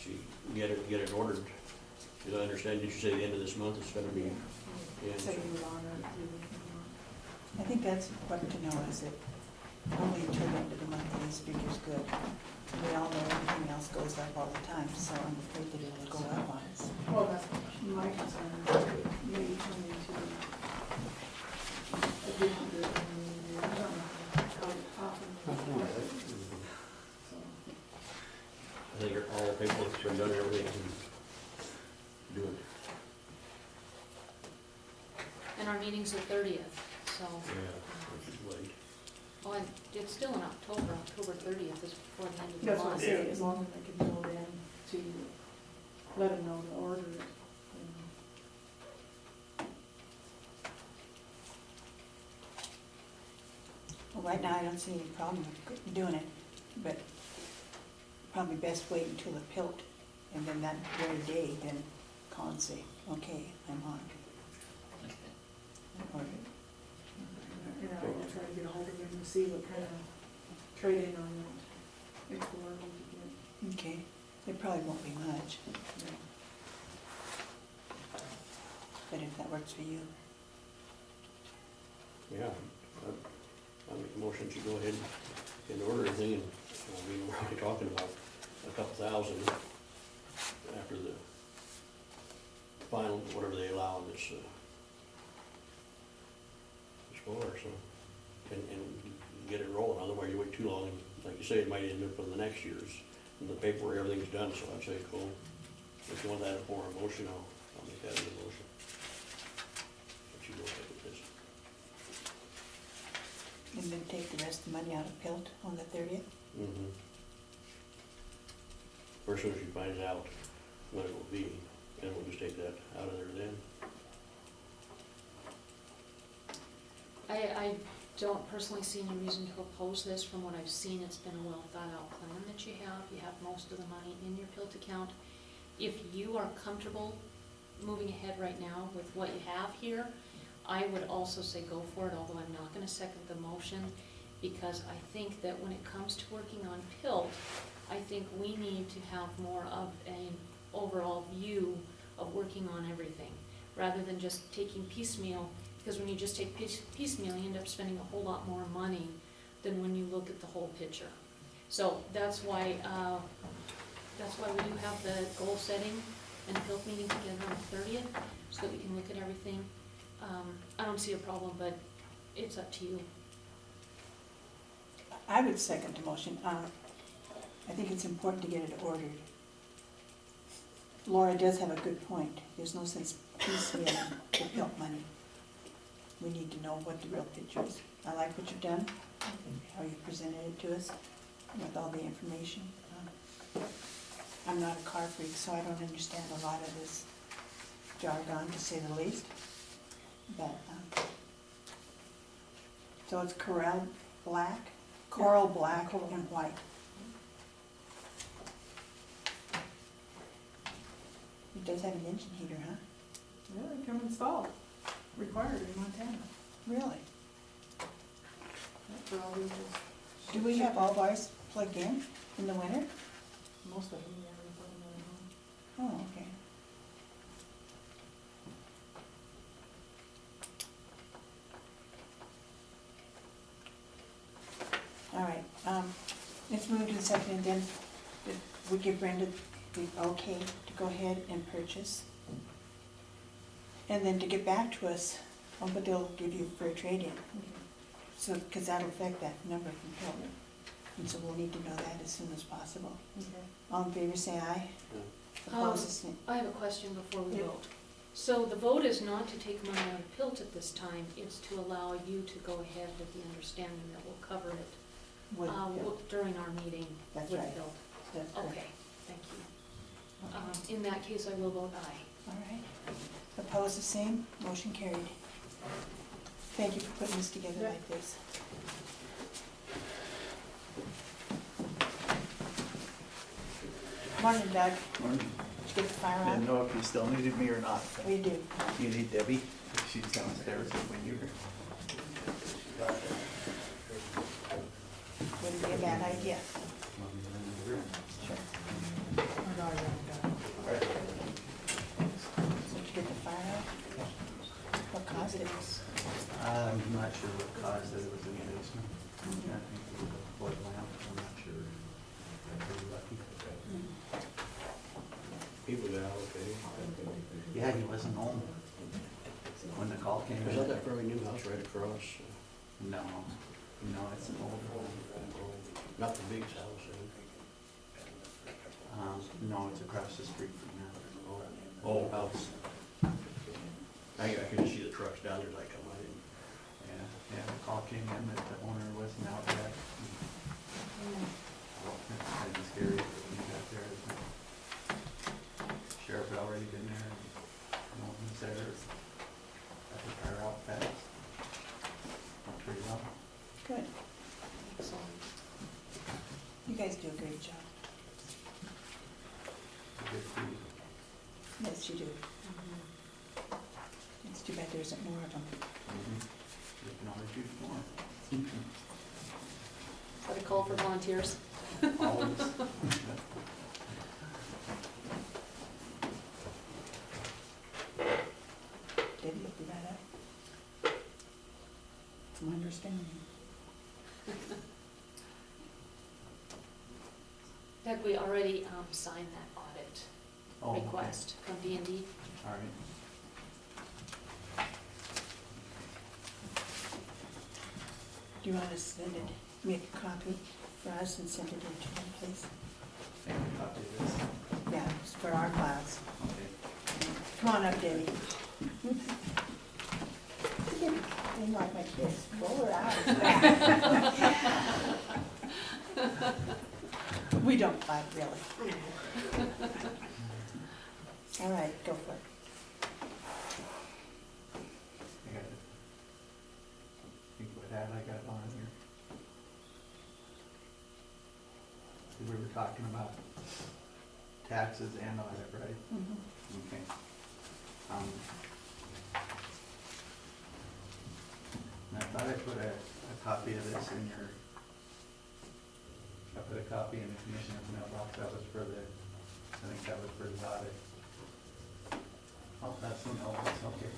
she get it ordered. Because I understand, did you say the end of this month it's gonna be? Yeah. So you would honor it, you would. I think that's what to know, is that only until the end of the month are these figures good. We all know everything else goes up all the time, so I'm afraid that it will go up on us. Well, that's my concern, maybe coming into a different group, and I don't know how often. So, I think all the paperwork's been done, everything can do it. And our meeting's the 30th, so, Yeah, which is late. oh, and it's still in October. October 30th is before the end of the that's what I month. say, as long as I can know then to let them know to order it, you know. Well, right now, I don't see any problem with doing it, but probably best wait until the PILT, and then that very day, then call and say, okay, I'm on. Or- And I will try to get a hold of them and see what kind of trade-in on that Explorer we could get. Okay, it probably won't be much, but if that works for you. Yeah, I make a motion to go ahead and order everything, and, I mean, we're only talking about a couple thousand after the final, whatever they allow in this, Explorer, so, and get it rolling, otherwise you wait too long, and like you say, it might end up on the next year's, and the paperwork, everything's done, so I'd say, cool. If you want that for a motion, I'll make that as a motion. But you go ahead with this. And then take the rest of the money out of PILT on the 30th? Mm-hmm. Or as soon as you find out what it will be, then we'll just take that out of there then. I don't personally see any reason to oppose this. From what I've seen, it's been a well thought out plan that you have. You have most of the money in your PILT account. If you are comfortable moving ahead right now with what you have here, I would also say go for it, although I'm not gonna second the motion, because I think that when it comes to working on PILT, I think we need to have more of an overall view of working on everything, rather than just taking piecemeal, because when you just take piecemeal, you end up spending a whole lot more money than when you look at the whole picture. So that's why That's why we do have the goal setting and PILT meeting together on the 30th, so that we can look at everything. I don't see a problem, but it's up to you. I would second the motion. I think it's important to get it ordered. Laura does have a good point. There's no sense piecemealing the PILT money. We need to know what the real picture is. I like what you've done, how you presented it to us with all the information. I'm not a car freak, so I don't understand a lot of this jargon, to say the least. But, so it's coral black and white. It does have an engine heater, huh? Yeah, they come installed, required in Montana. Really? That's for all vehicles. Do we have all of ours plugged in the winter? Most of them, yeah, we put them in at home. Oh, okay. All right, it's moved and seconded then, that we give Brenda the okay to go ahead and purchase. And then to get back to us on what they'll give you for a trade-in. So, because that'll affect that number from Kelley. And so we'll need to know that as soon as possible. Okay. All in favor, say aye. Yeah. Opposed, say I have a question before we Yeah. vote. So the vote is not to take money out of PILT at this time, it's to allow you to go ahead with the understanding that we'll cover it with Bill. during our meeting That's with right. PILT. That's correct. Okay, thank you. In that case, I will vote aye. All right. Opposed, the same. Motion carried. Thank you for putting this together Yeah. like this. Morning, Doug. Morning. Did you get the fire Didn't on? know if you still needed me or not. We do. You need Debbie? She's downstairs when you're. Wouldn't be a bad idea. Sure. So did you get the fire out? What caused it? I'm not sure what caused it. It was in the basement. I think it was a blood lamp. I'm not sure. I'm pretty lucky. People got out, okay. Yeah, he wasn't home when the call came Is that in. that very new house right across? No, no, it's an old home. Not the big house, No, it's across the street from that. Oh, house. I can just see the trucks down there as I come by. Yeah, the call came in that the owner wasn't out yet. It's kind of scary when you got there. Isn't it? Sheriff had already been there, and no one was there. Got the fire out fast. Went pretty well. Good. Excellent. You guys do a great job. Good food. Yes, you do. It's too bad there isn't more of them. You can always use more. Is that a call for volunteers? Always. Didn't look that up. It's my understanding. Doug, we already signed that audit Oh, okay. request from D&D. All right. Do you want to send it, make a copy for us and send it into them, please? Make a copy of this. Yeah, it's for our files. Okay. Come on up, Debbie. They like my kids, roll her out. We don't fight, really. All right, go for it. I got it. Think what ad I got on here. We were talking about taxes and audit, right? Okay. And I thought I put a copy of this in your, I put a copy in the commissioner's mailbox. That was for the, I think that was for the audit. Oh, that's the mailbox, okay.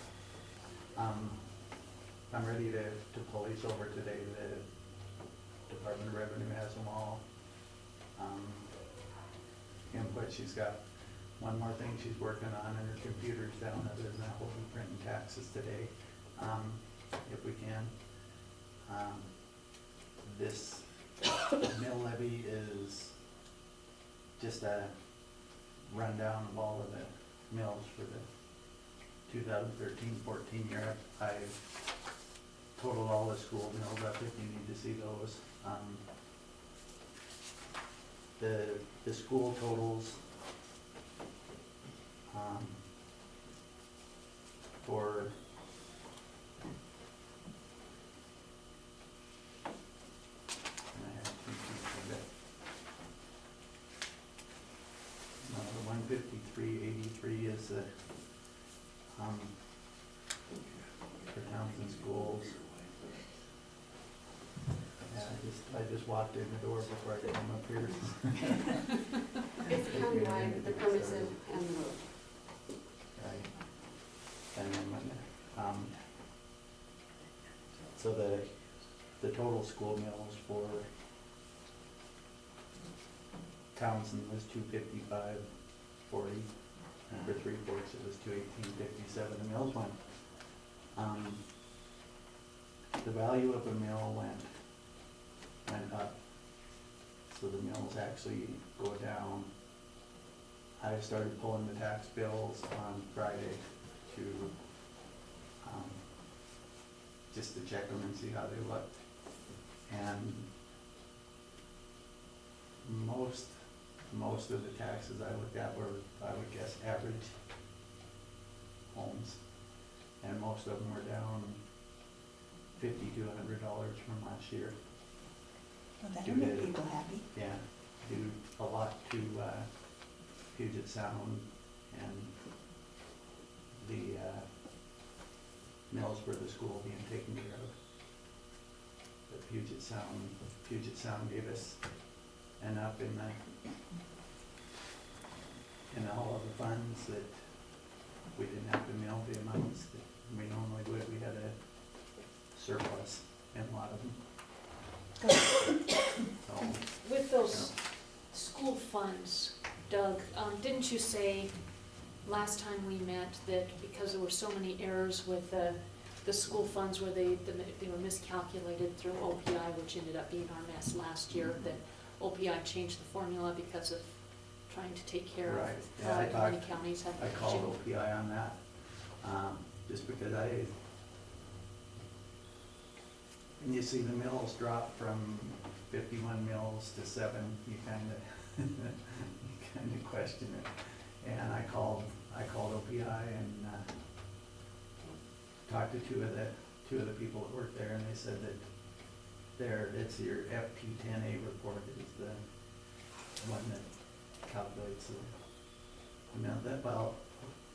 I'm ready to pull these over today. The Department of Revenue has them all. input. She's got one more thing she's working on, and her computer's down. Other than that, we'll be printing taxes today, if we can. This mill levy is just a rundown of all of the mills for the 2013-14 year. I've totaled all the school mills up if you need to see those. The school totals for the 153.83 is the for Townsend schools. Yeah, I just walked in the door before I came up here. It's countywide, the permissive and the road. Right. And then so the total school mills for Townsend was $255.40, and for 3/4 it was $218.57. The mills went. The value of a mill went up, so the mills actually go down. I started pulling the tax bills on Friday to just to check them and see how they looked, and most of the taxes I looked at were, I would guess, average homes, and most of them were down $50 to $100 from last year. Well, that'll make people happy. Yeah, due a lot to Puget Sound and the mills for the school being taken care of. But Puget Sound gave us enough in all of the funds that we didn't have to mill the amounts that we normally would. We had a surplus in a lot of them. So, With those school funds, Doug, didn't you say last time we met that because there were so many errors with the school funds where they were miscalculated through OPI, which ended up being our mess last year, that OPI changed the formula because of trying to take care Right. of Yeah, how many counties have. I called OPI on that, just because and you see the mills drop from 51 mills to 7, you kind of question it. And I called OPI and talked to two of the people that work there, and they said that it's your FP10A report is the one that calculates the amount. That about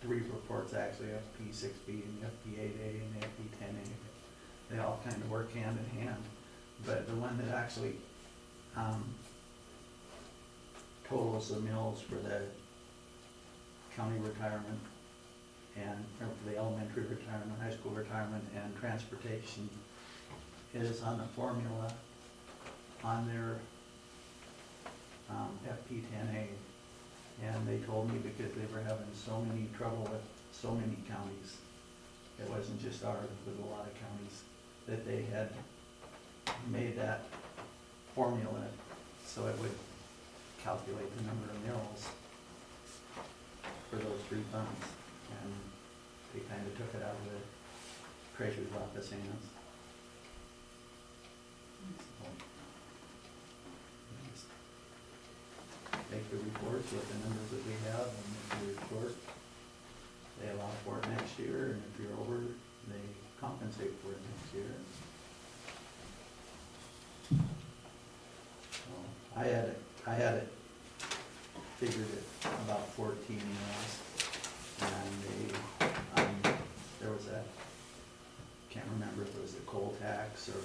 3 reports actually, FP6B and FP8A and FP10A. They all kind of work hand in hand, but the one that actually totals the mills for the county retirement and or for the elementary retirement, high school retirement, and transportation is on the formula on their FP10A. And they told me because they were having so many trouble with so many counties, it wasn't just ours, but a lot of counties, that they had made that formula so it would calculate the number of mills for those 3 funds. And they kind of took it out of the treasurer's office hands. So, just take the reports with the numbers that we have, and if you're short, they allow for it next year, and if you're over, they compensate for it next year. So I had it figured at about 14 mills, and there was a, can't remember if it was a coal tax or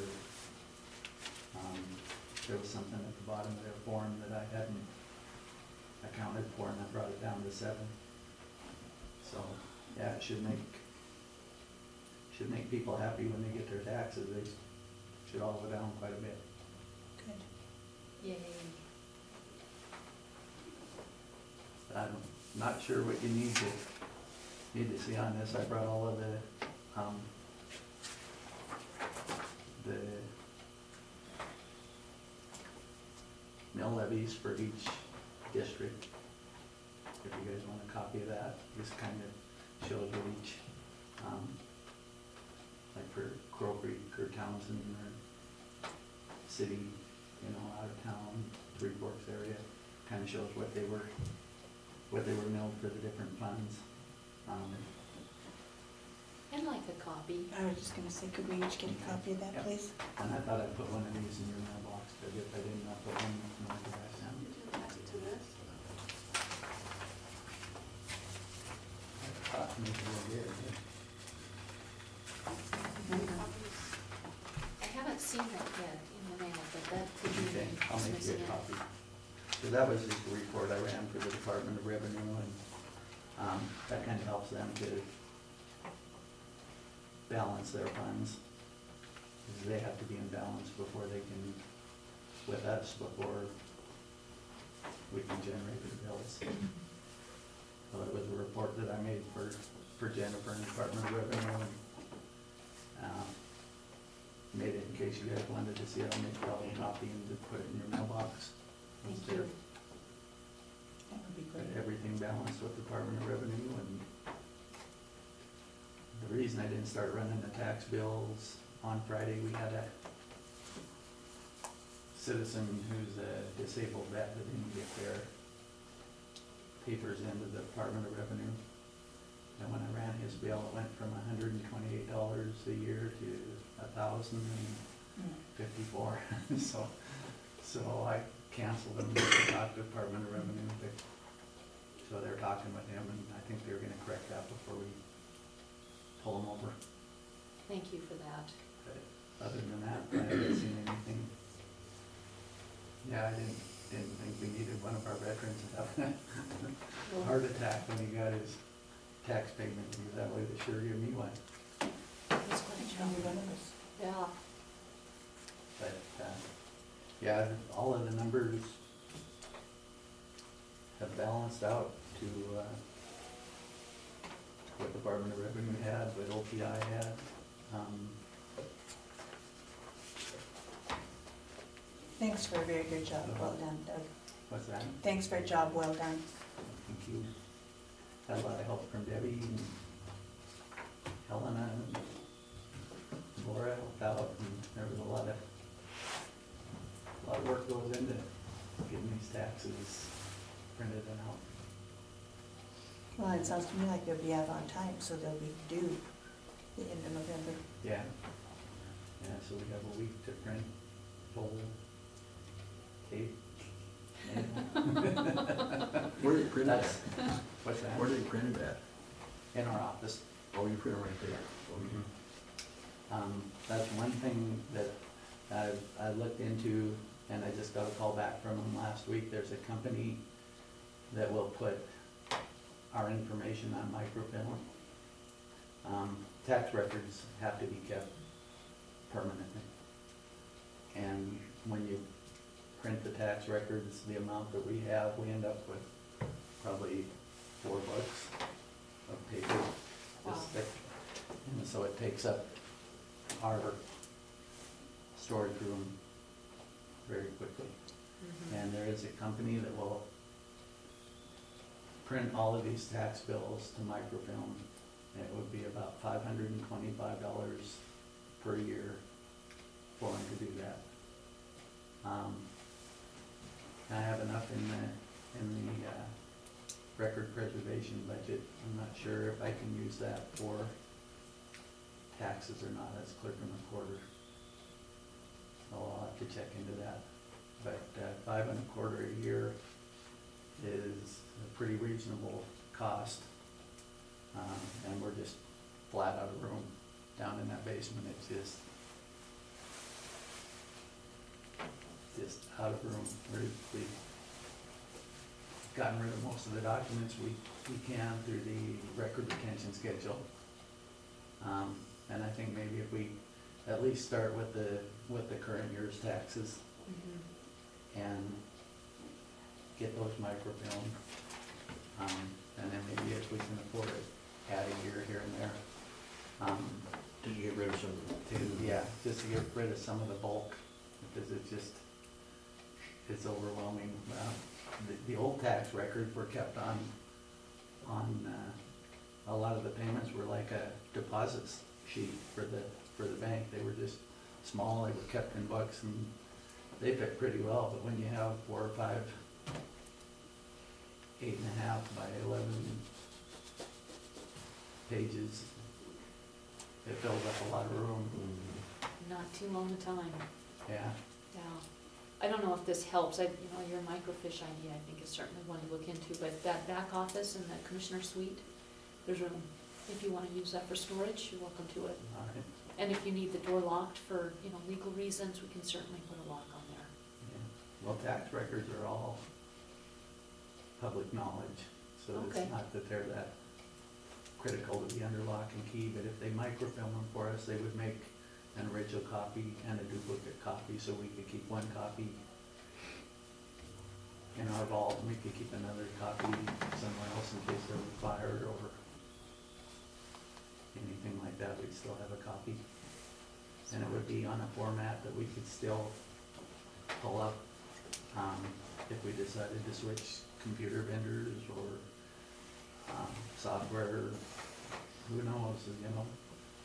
there was something at the bottom of their form that I hadn't accounted for, and I brought it down to 7. So yeah, it should make people happy when they get their taxes. They should all go down quite a bit. Good. Yay. I'm not sure what you need to see on this. I brought all of the mill levies for each district. If you guys want a copy of that, this kind of shows what each, like for Crow Creek or Townsend or city, you know, out of town, Three Forks area, kind of shows what they were milled for the different funds. I'd like a copy. I was just gonna say, could we each get a copy of that, Yep. please? And I thought I'd put one of these in your mailbox, but if I didn't, I'll put one in my back down. You do attach it to this? I haven't seen that yet in the mail, but that could be Okay, I'll make you missing a it. copy. So that was just a report I ran for the Department of Revenue, and that kind of helps them to balance their funds. Because they have to be in balance before they can, with us, before we can generate the bills. So it was a report that I made for Jennifer and Department of Revenue, and made it in case you guys wanted to see it. I'll make you all a copy and just put it in your mailbox. Thank It's you. there. That would be Got great. everything balanced with Department of Revenue, and the reason I didn't start running the tax bills on Friday, we had a citizen who's a disabled vet that didn't get their papers into the Department of Revenue. And when I ran his bill, it went from $128 a year to $1,054. So I canceled them, and talked to Department of Revenue. So they're talking with him, and I think they're gonna correct that before we pull them over. Thank you for that. But other than that, I haven't seen anything. Yeah, I didn't think we needed one of our veterans to have a heart attack when he got his tax payment, because that would have sure given me one. That's quite a Any job. one of us. Yeah. But, yeah, all of the numbers have balanced out to, what Department of Revenue had, what OPI had. Thanks for a very good job, well done, Doug. What's that? Thanks for a job well done. Thank you. Had a lot of help from Debbie and Helena and Laura helped out, and there was a lot of work goes into getting these taxes printed and out. Well, it sounds to me like they'll be out on time, so they'll be due the end of November. Yeah. Yeah, so we have a week to print full tape. Where do you print it That's, at? what's that? Where do you print it at? In our office. Oh, you print it right there. That's one thing that I looked into, and I just got a call back from them last week. There's a company that will put our information on microfilm. Tax records have to be kept permanently. And when you print the tax records, the amount that we have, we end up with probably 4 books of paper Wow. this thick. And so it takes up our storage room very quickly. And there is a company that will print all of these tax bills to microfilm. It would be about $525 per year for them to do that. I have enough in the record preservation budget. I'm not sure if I can use that for taxes or not as clerk and recorder. So I'll have to check into that. But $525 a year is a pretty reasonable cost. And we're just flat out of room down in that basement. It's just out of room. We've gotten rid of most of the documents we can through the record retention schedule. And I think maybe if we at least start with the current year's taxes and get those microfilmed, And then maybe if we can afford it, add a year here and there. Did you get rid of some? Yeah, just to get rid of some of the bulk, because it's just, it's overwhelming. The old tax records were kept on, a lot of the payments were like a deposits sheet for the bank. They were just small, they were kept in books, and they fit pretty well, but when you have 4 or 5, 8.5 by 11 pages, it fills up a lot of room. Not too long a time. Yeah. Yeah. I don't know if this helps. Your microfiche idea, I think, is certainly one to look into, but that back office and the commissioner suite, there's room. If you want to use that for storage, you're welcome to it. All right. And if you need the door locked for, legal reasons, we can certainly put a lock on there. Yeah. Well, tax records are all public knowledge, so Okay. it's not that they're that critical to be under lock and key, but if they microfilm them for us, they would make an original copy and a duplicate copy, so we could keep one copy in our vault, and we could keep another copy somewhere else in case they were fired or anything like that. We'd still have a copy. And it would be on a format that we could still pull up, if we decided to switch computer vendors or, software, who knows,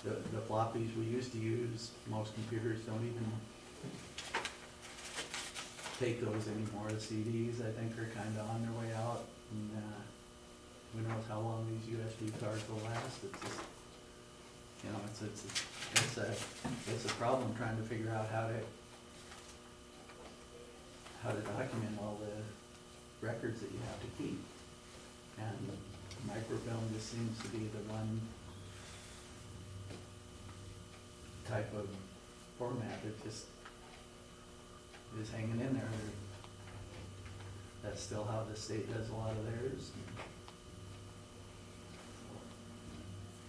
The floppies we used to use, most computers don't even take those anymore. The CDs, I think, are kinda on their way out, and, who knows how long these USB cards will last. It's just, it's a problem trying to figure out how to document all the records that you have to keep. And microfilm just seems to be the one type of format that just is hanging in there. That's still how the state does a lot of theirs.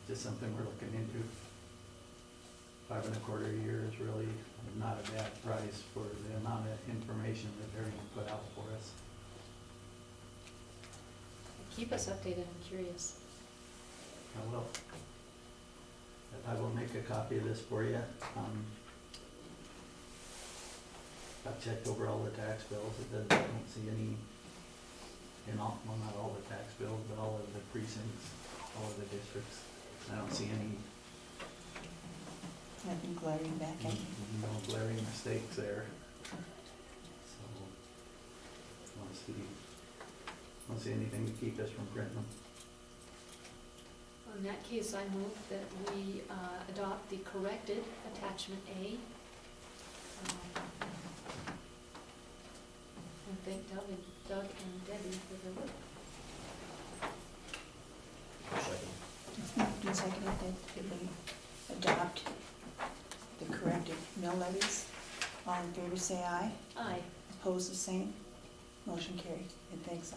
Just something we're looking into. 5 1/4 a year is really not a bad price for the amount of information that they're gonna put out for us. Keep us updated, I'm curious. I will. I will make a copy of this for you. I've checked over all the tax bills. I don't see any, well, not all the tax bills, but all of the precincts, all of the districts. I don't see any, Nothing glaring back at you. no glaring mistakes there. So, don't see anything to keep us from printing them. In that case, I move that we adopt the corrected attachment A. And thank Doug and Debbie for their work. Second. It's moved and seconded that we adopt the corrected mill levies. All in favor say aye. Aye. Opposed the same. Motion carried. And thanks,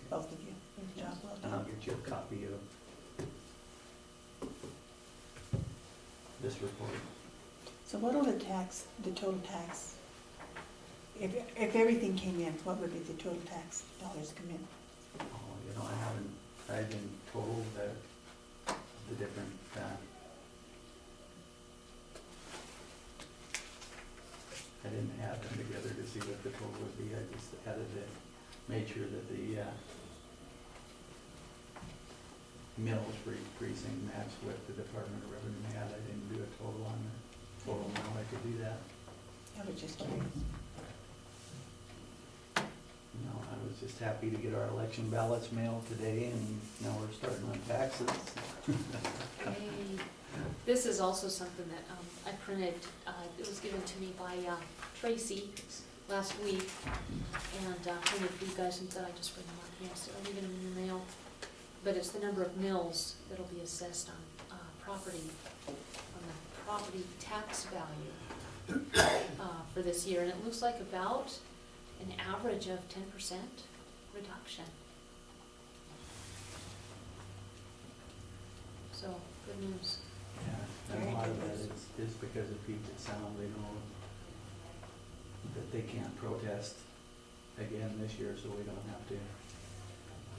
both of you. Good job, well And I'll done. get you a copy of this report. So what'll the total tax, if everything came in, what would be the total tax dollars come in? Oh, I haven't totaled the different, I didn't add them together to see what the total would be. I just added it, made sure that the, mills for each precinct matched what the Department of Revenue had. I didn't do a total on the total amount. I could do that. I was just curious. No, I was just happy to get our election ballots mailed today, and now we're starting on taxes. Hey, this is also something that I printed. It was given to me by Tracy last week, and printed for you guys, and said I just bring them up. Yes, I'll leave them in your mail. But it's the number of mills that'll be assessed on property, on the property tax value for this year. And it looks like about an average of 10% reduction. So, good news. Yeah, and a lot of that is because of Puget Sound. They know that they can't protest again this year, so we don't have to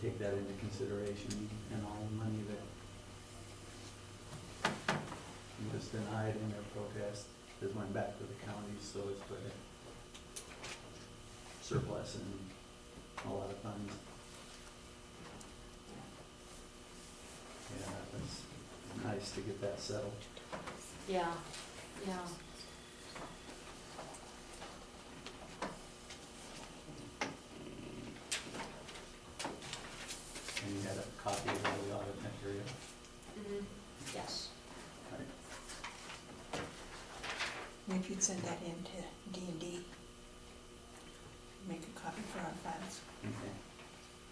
take that into consideration, and all the money that was denied in their protest has went back to the counties, so it's put a surplus in a lot of funds. Yeah, that was nice to get that settled. Yeah, yeah. And you had a copy of all the audit material. Mm-hmm. Yes. Right. If you'd send that in to D&D, make a copy for our files. Okay.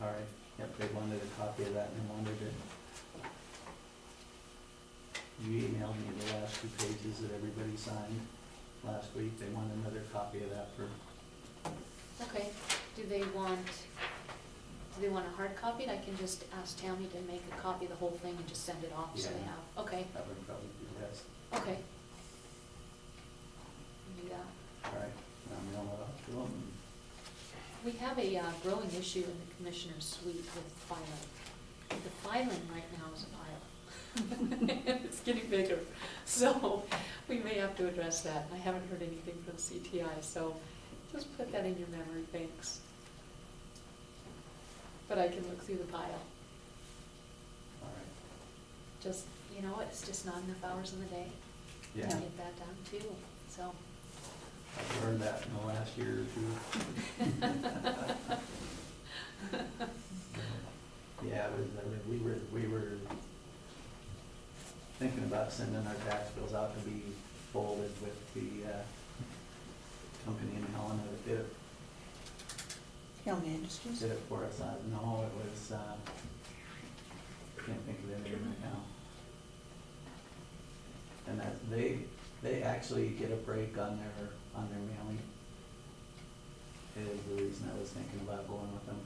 All right. Yep, they wanted a copy of that and wanted it. You emailed me the last 2 pages that everybody signed last week. They want another copy of that for, Okay. Do they want a hard copy? I can just ask Tammy to make a copy of the whole thing and just send it off so they Yeah. have. Okay, that would probably be best. okay. Do that. All right. I'll mail it off to them. We have a growing issue in the commissioner's suite with filing. The filing right now is a pile. It's getting bigger, so we may have to address that. I haven't heard anything from CTI, so just put that in your memory banks. But I can look through the pile. All right. Just, you know, it's just not enough hours in the day to Yeah. get that done too, so. I've learned that in the last year or 2. Yeah, it was, we were thinking about sending our tax bills out to be folded with the company in Helena that did Helm Industries. it for us. No, it was, can't think of their name right now. And that, they actually get a break on their mailing. Is the reason I was thinking about going with them.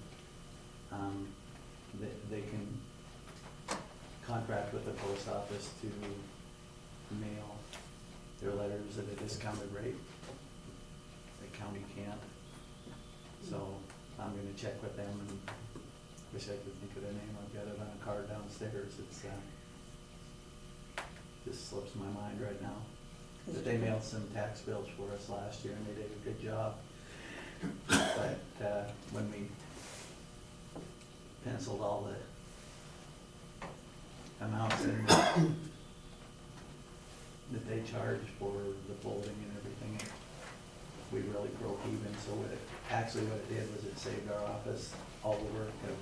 They can contract with the post office to mail their letters at a discounted rate. The county can't. So I'm gonna check with them and wish I could think of their name. I've got it on a card downstairs. It's, just slips my mind right now. But they mailed some tax bills for us last year and they did a good job. But, when we penciled all the amounts in that they charge for the folding and everything, we really broke even. So what it did was it saved our office all the work of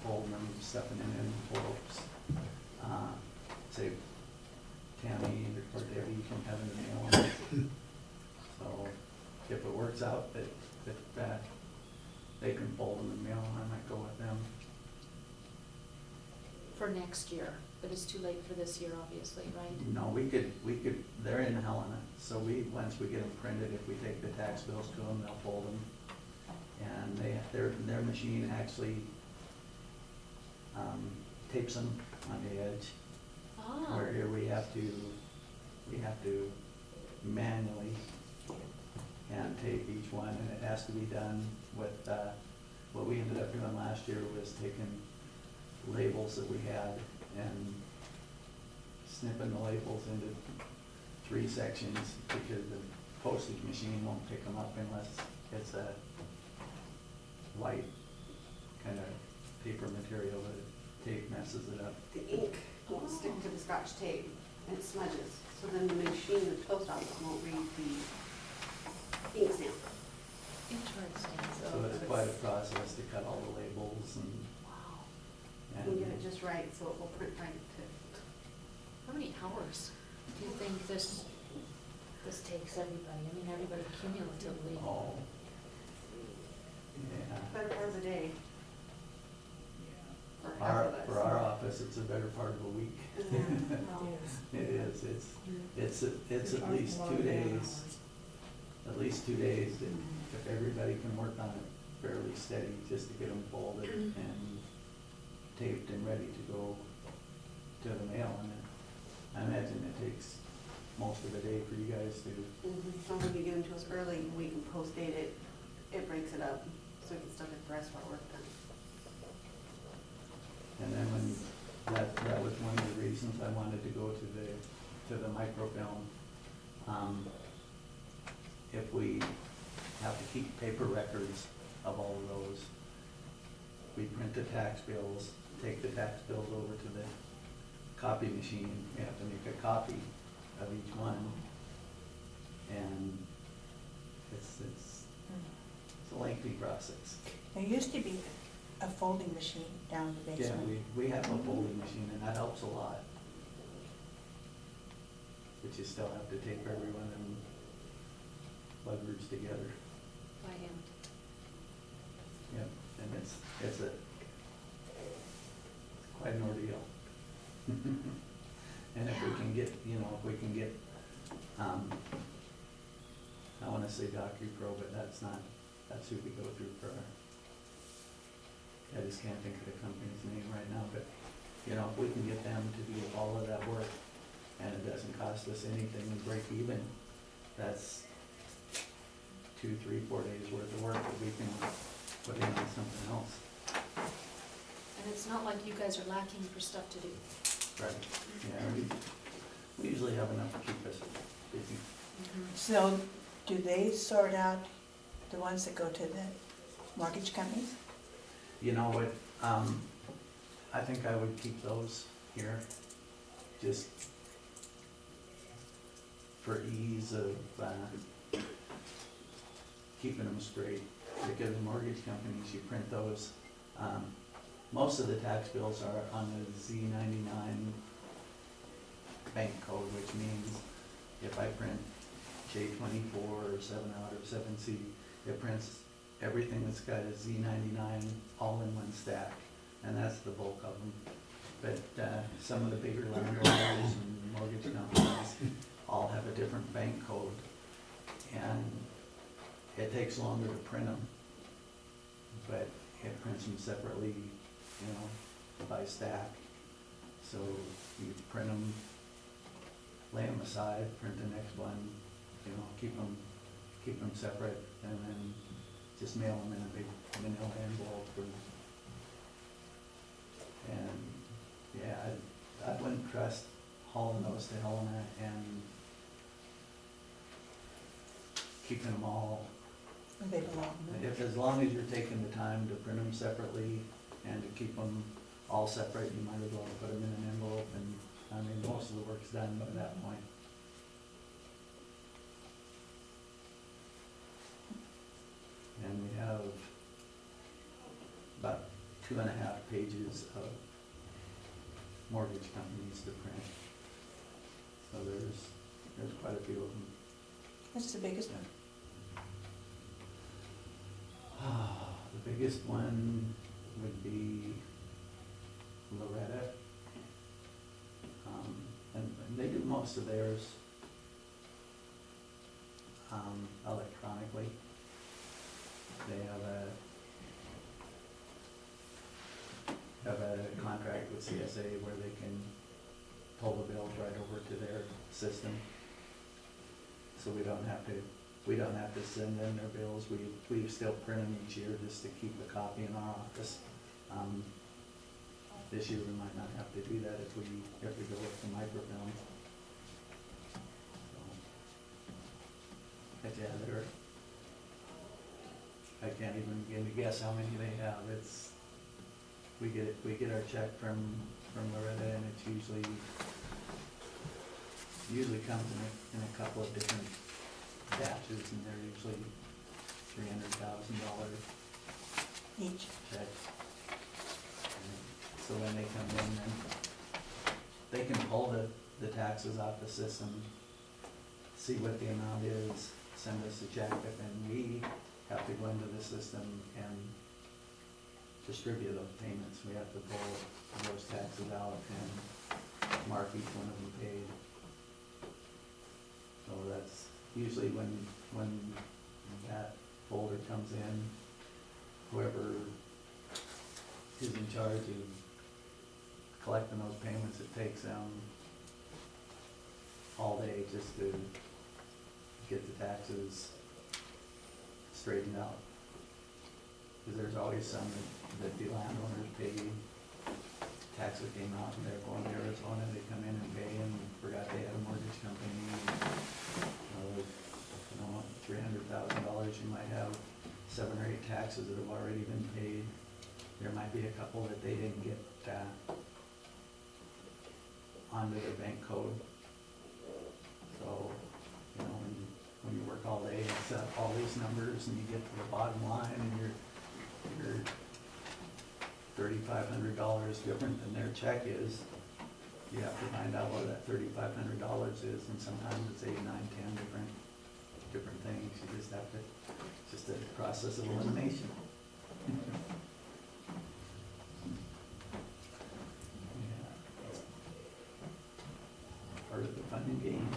folding them, stuffing them in envelopes. Saved Tammy or Debbie from having to mail them. So if it works out that they can fold them and mail them, I might go with them. For next year, but it's too late for this year, obviously, right? No, we could, they're in Helena, so once we get them printed, if we take the tax bills to them, they'll fold them. And their machine actually, tapes them on the edge. Ah, Where here we have to manually hand tape each one, and it has to be done with, what we ended up doing last year was taking labels that we had and snipping the labels into 3 sections because the postage machine won't pick them up unless it's a white kind of paper material that tape messes it up. The ink won't stick to the scotch tape, and it smudges, so then the machine, the post office won't read the ink stamp. interesting. So it's quite a process to cut all the labels and. Wow. And get it just right, so it will print right too. How many hours do you think this takes everybody? I mean, everybody cumulatively. Oh. Yeah. Better part of the day. For half of us. For our office, it's a better part of a week. Yeah. It is, it's at least 2 days. At least 2 days if everybody can work on it fairly steady, just to get them folded and taped and ready to go to the mail. And I imagine it takes most of the day for you guys to. So when you get them to us early, we can post date it, it breaks it up, so we can still get the rest of our work done. And then when, that was one of the reasons I wanted to go to the microfilm. If we have to keep paper records of all of those, we print the tax bills, take the tax bills over to the copy machine, we have to make a copy of each one. And it's a lengthy process. There used to be a folding machine down in the Yeah, basement. we have a folding machine, and that helps a lot. But you still have to tape every one of them buggers together. By him. Yep, and it's quite an ordeal. And if we can get, I wanna say DocuPro, but that's who we go through for our, I just can't think of the company's name right now, but, if we can get them to do all of that work, and it doesn't cost us anything, we break even, that's 2, 3, 4 days worth of work that we can put in on something else. And it's not like you guys are lacking for stuff to do. Right. Yeah, we usually have enough to keep us busy. So do they sort out the ones that go to the mortgage companies? You know what, I think I would keep those here, just for ease of, keeping them straight. Because mortgage companies, you print those, most of the tax bills are on the Z99 bank code, which means if I print J24 or 7 out or 7C, it prints everything that's got a Z99 all in one stack, and that's the bulk of them. But some of the bigger landowners and mortgage companies all have a different bank code, and it takes longer to print them, but it prints them separately, by stack. So you print them, lay them aside, print the next one, keep them separate, and then just mail them in a big manila envelope. And yeah, I wouldn't trust hauling those to Helena and keeping them all. They belong. As long as you're taking the time to print them separately and to keep them all separate, you might as well put them in an envelope, and most of the work's done by that point. And we have about 2.5 pages of mortgage companies to print. So there's quite a few of them. What's the biggest one? The biggest one would be Loretta. And they do most of theirs electronically. They have a contract with CSA where they can pull the bills right over to their system. So we don't have to send them their bills. We still print them each year just to keep a copy in our office. This year we might not have to do that if we go with the microfilm. So, but yeah, I can't even begin to guess how many they have. We get our check from Loretta, and it's usually comes in a couple of different batches, and they're usually $300,000 Each. checks. So when they come in, then they can pull the taxes off the system, see what the amount is, send us a check, but then we have to go into the system and distribute those payments. We have to pull those taxes out and mark each one of them paid. So that's usually when that folder comes in, whoever is in charge of collecting those payments, it takes them all day just to get the taxes straightened out. Because there's always some that the landowners pay taxes came out and they're going to Arizona, they come in and pay and forgot they had a mortgage company. You know, $300,000, you might have 7 or 8 taxes that have already been paid. There might be a couple that they didn't get onto their bank code. So, you know, when you work all day and set up all these numbers and you get to the bottom line and you're $3,500 different than their check is, you have to find out what that $3,500 is, and sometimes it's 8, 9, 10 different things. You just have to, it's just a process of elimination. Yeah. Part of the fun and games.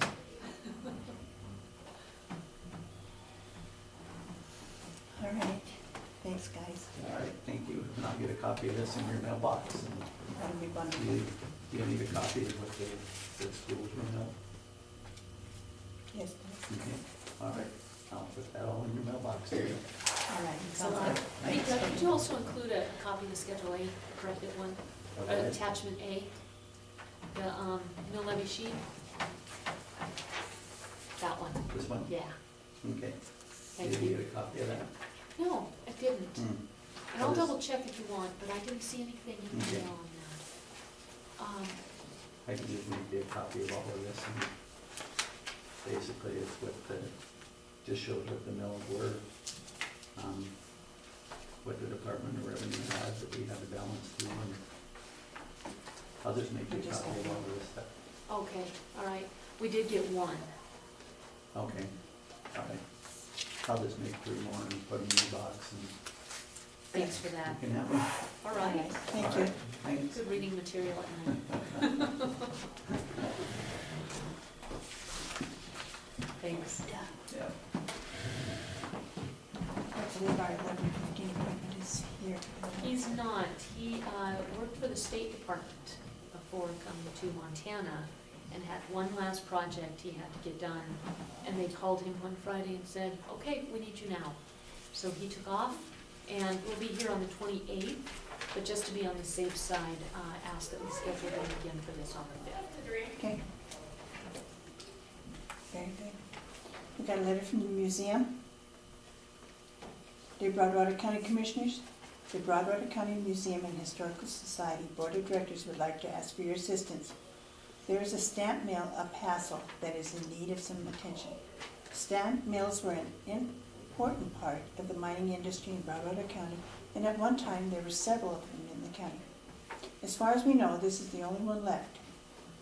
All right, thanks, guys. All right, thank you. And I'll get a copy of this in your mailbox. And That'll be do wonderful. you need a copy of what the schools were out? Yes, please. Okay. All right, I'll put that all in your mailbox there. All right. So, sounds good. Thanks. could you also include a copy of the Schedule A, corrected one, Okay. attachment A, the, mill levy sheet? That one, This one? yeah, Okay. thank Did you you. get a copy of that? No, I didn't. Hmm. And I'll Others? double check if you want, but I didn't see anything in the Okay. mail on that. I can just make you a copy of all of this, and basically it's what just shows what the mills were, what the Department of Revenue has, that we have a balance to, and I'll just make you a copy of all of this stuff. Okay, all right, we did get one. Okay, all right. I'll just make 3 more and put them in the box, and Thanks for that. you can have them. All right, Thank All you. right, thanks. good reading material at night. Thanks. Yeah. I believe our 11:15 appointment is here. He's not, he worked for the State Department before coming to Montana and had one last project he had to get done. And they called him one Friday and said, okay, we need you now. So he took off, and we'll be here on the 28th, but just to be on the safe side, asked that we schedule him again for this on the 5th. Okay. Very good. We got a letter from the museum. Dear Broadwater County Commissioners, the Broadwater County Museum and Historical Society Board of Directors would like to ask for your assistance. There is a stamp mill up Hassel that is in need of some attention. Stamp mills were an important part of the mining industry in Broadwater County, and at one time there were several of them in the county. As far as we know, this is the only one left.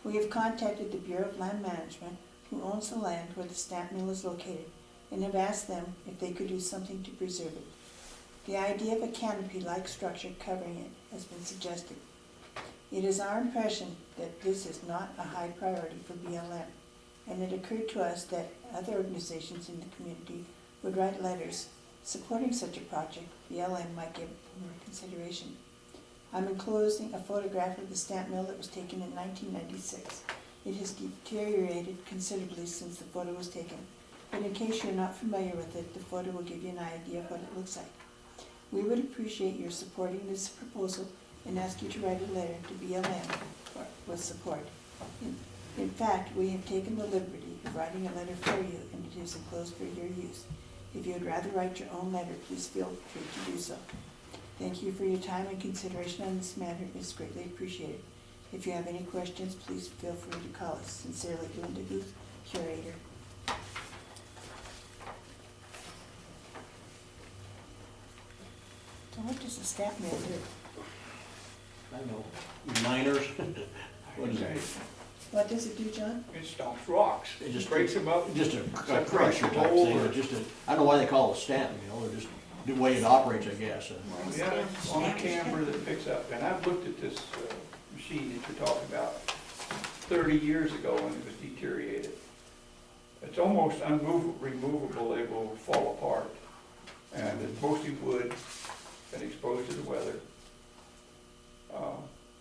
We have contacted the Bureau of Land Management, who owns the land where the stamp mill is located, and have asked them if they could do something to preserve it. The idea of a canopy-like structure covering it has been suggested. It is our impression that this is not a high priority for BLM, and it occurred to us that other organizations in the community would write letters supporting such a project. BLM might give more consideration. I'm enclosing a photograph of the stamp mill that was taken in 1996. It has deteriorated considerably since the photo was taken, but in case you're not familiar with it, the photo will give you an idea of what it looks like. We would appreciate your supporting this proposal and ask you to write a letter to BLM with support. In fact, we have taken the liberty of writing a letter for you, and it is enclosed for your use. If you would rather write your own letter, please feel free to do so. Thank you for your time and consideration on this matter. It is greatly appreciated. If you have any questions, please feel free to call us. Sincerely, Brenda Ludwig, Curator. So what does the stamp mill do? I know, miners, what is it? What does it do, John? It stomps rocks, It just breaks them up. Just a Separates crusher the type gold thing, or- but just a, I don't know why they call it a stamp mill, or just the way it operates, I guess. Yeah, it's on a camber that picks up, and I've looked at this machine that you're talking about 30 years ago when it was deteriorated. It's almost removable, it will fall apart. And it's mostly wood and exposed to the weather.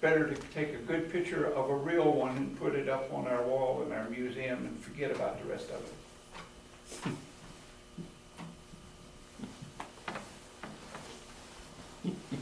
Better to take a good picture of a real one and put it up on our wall in our museum and forget about the rest of it.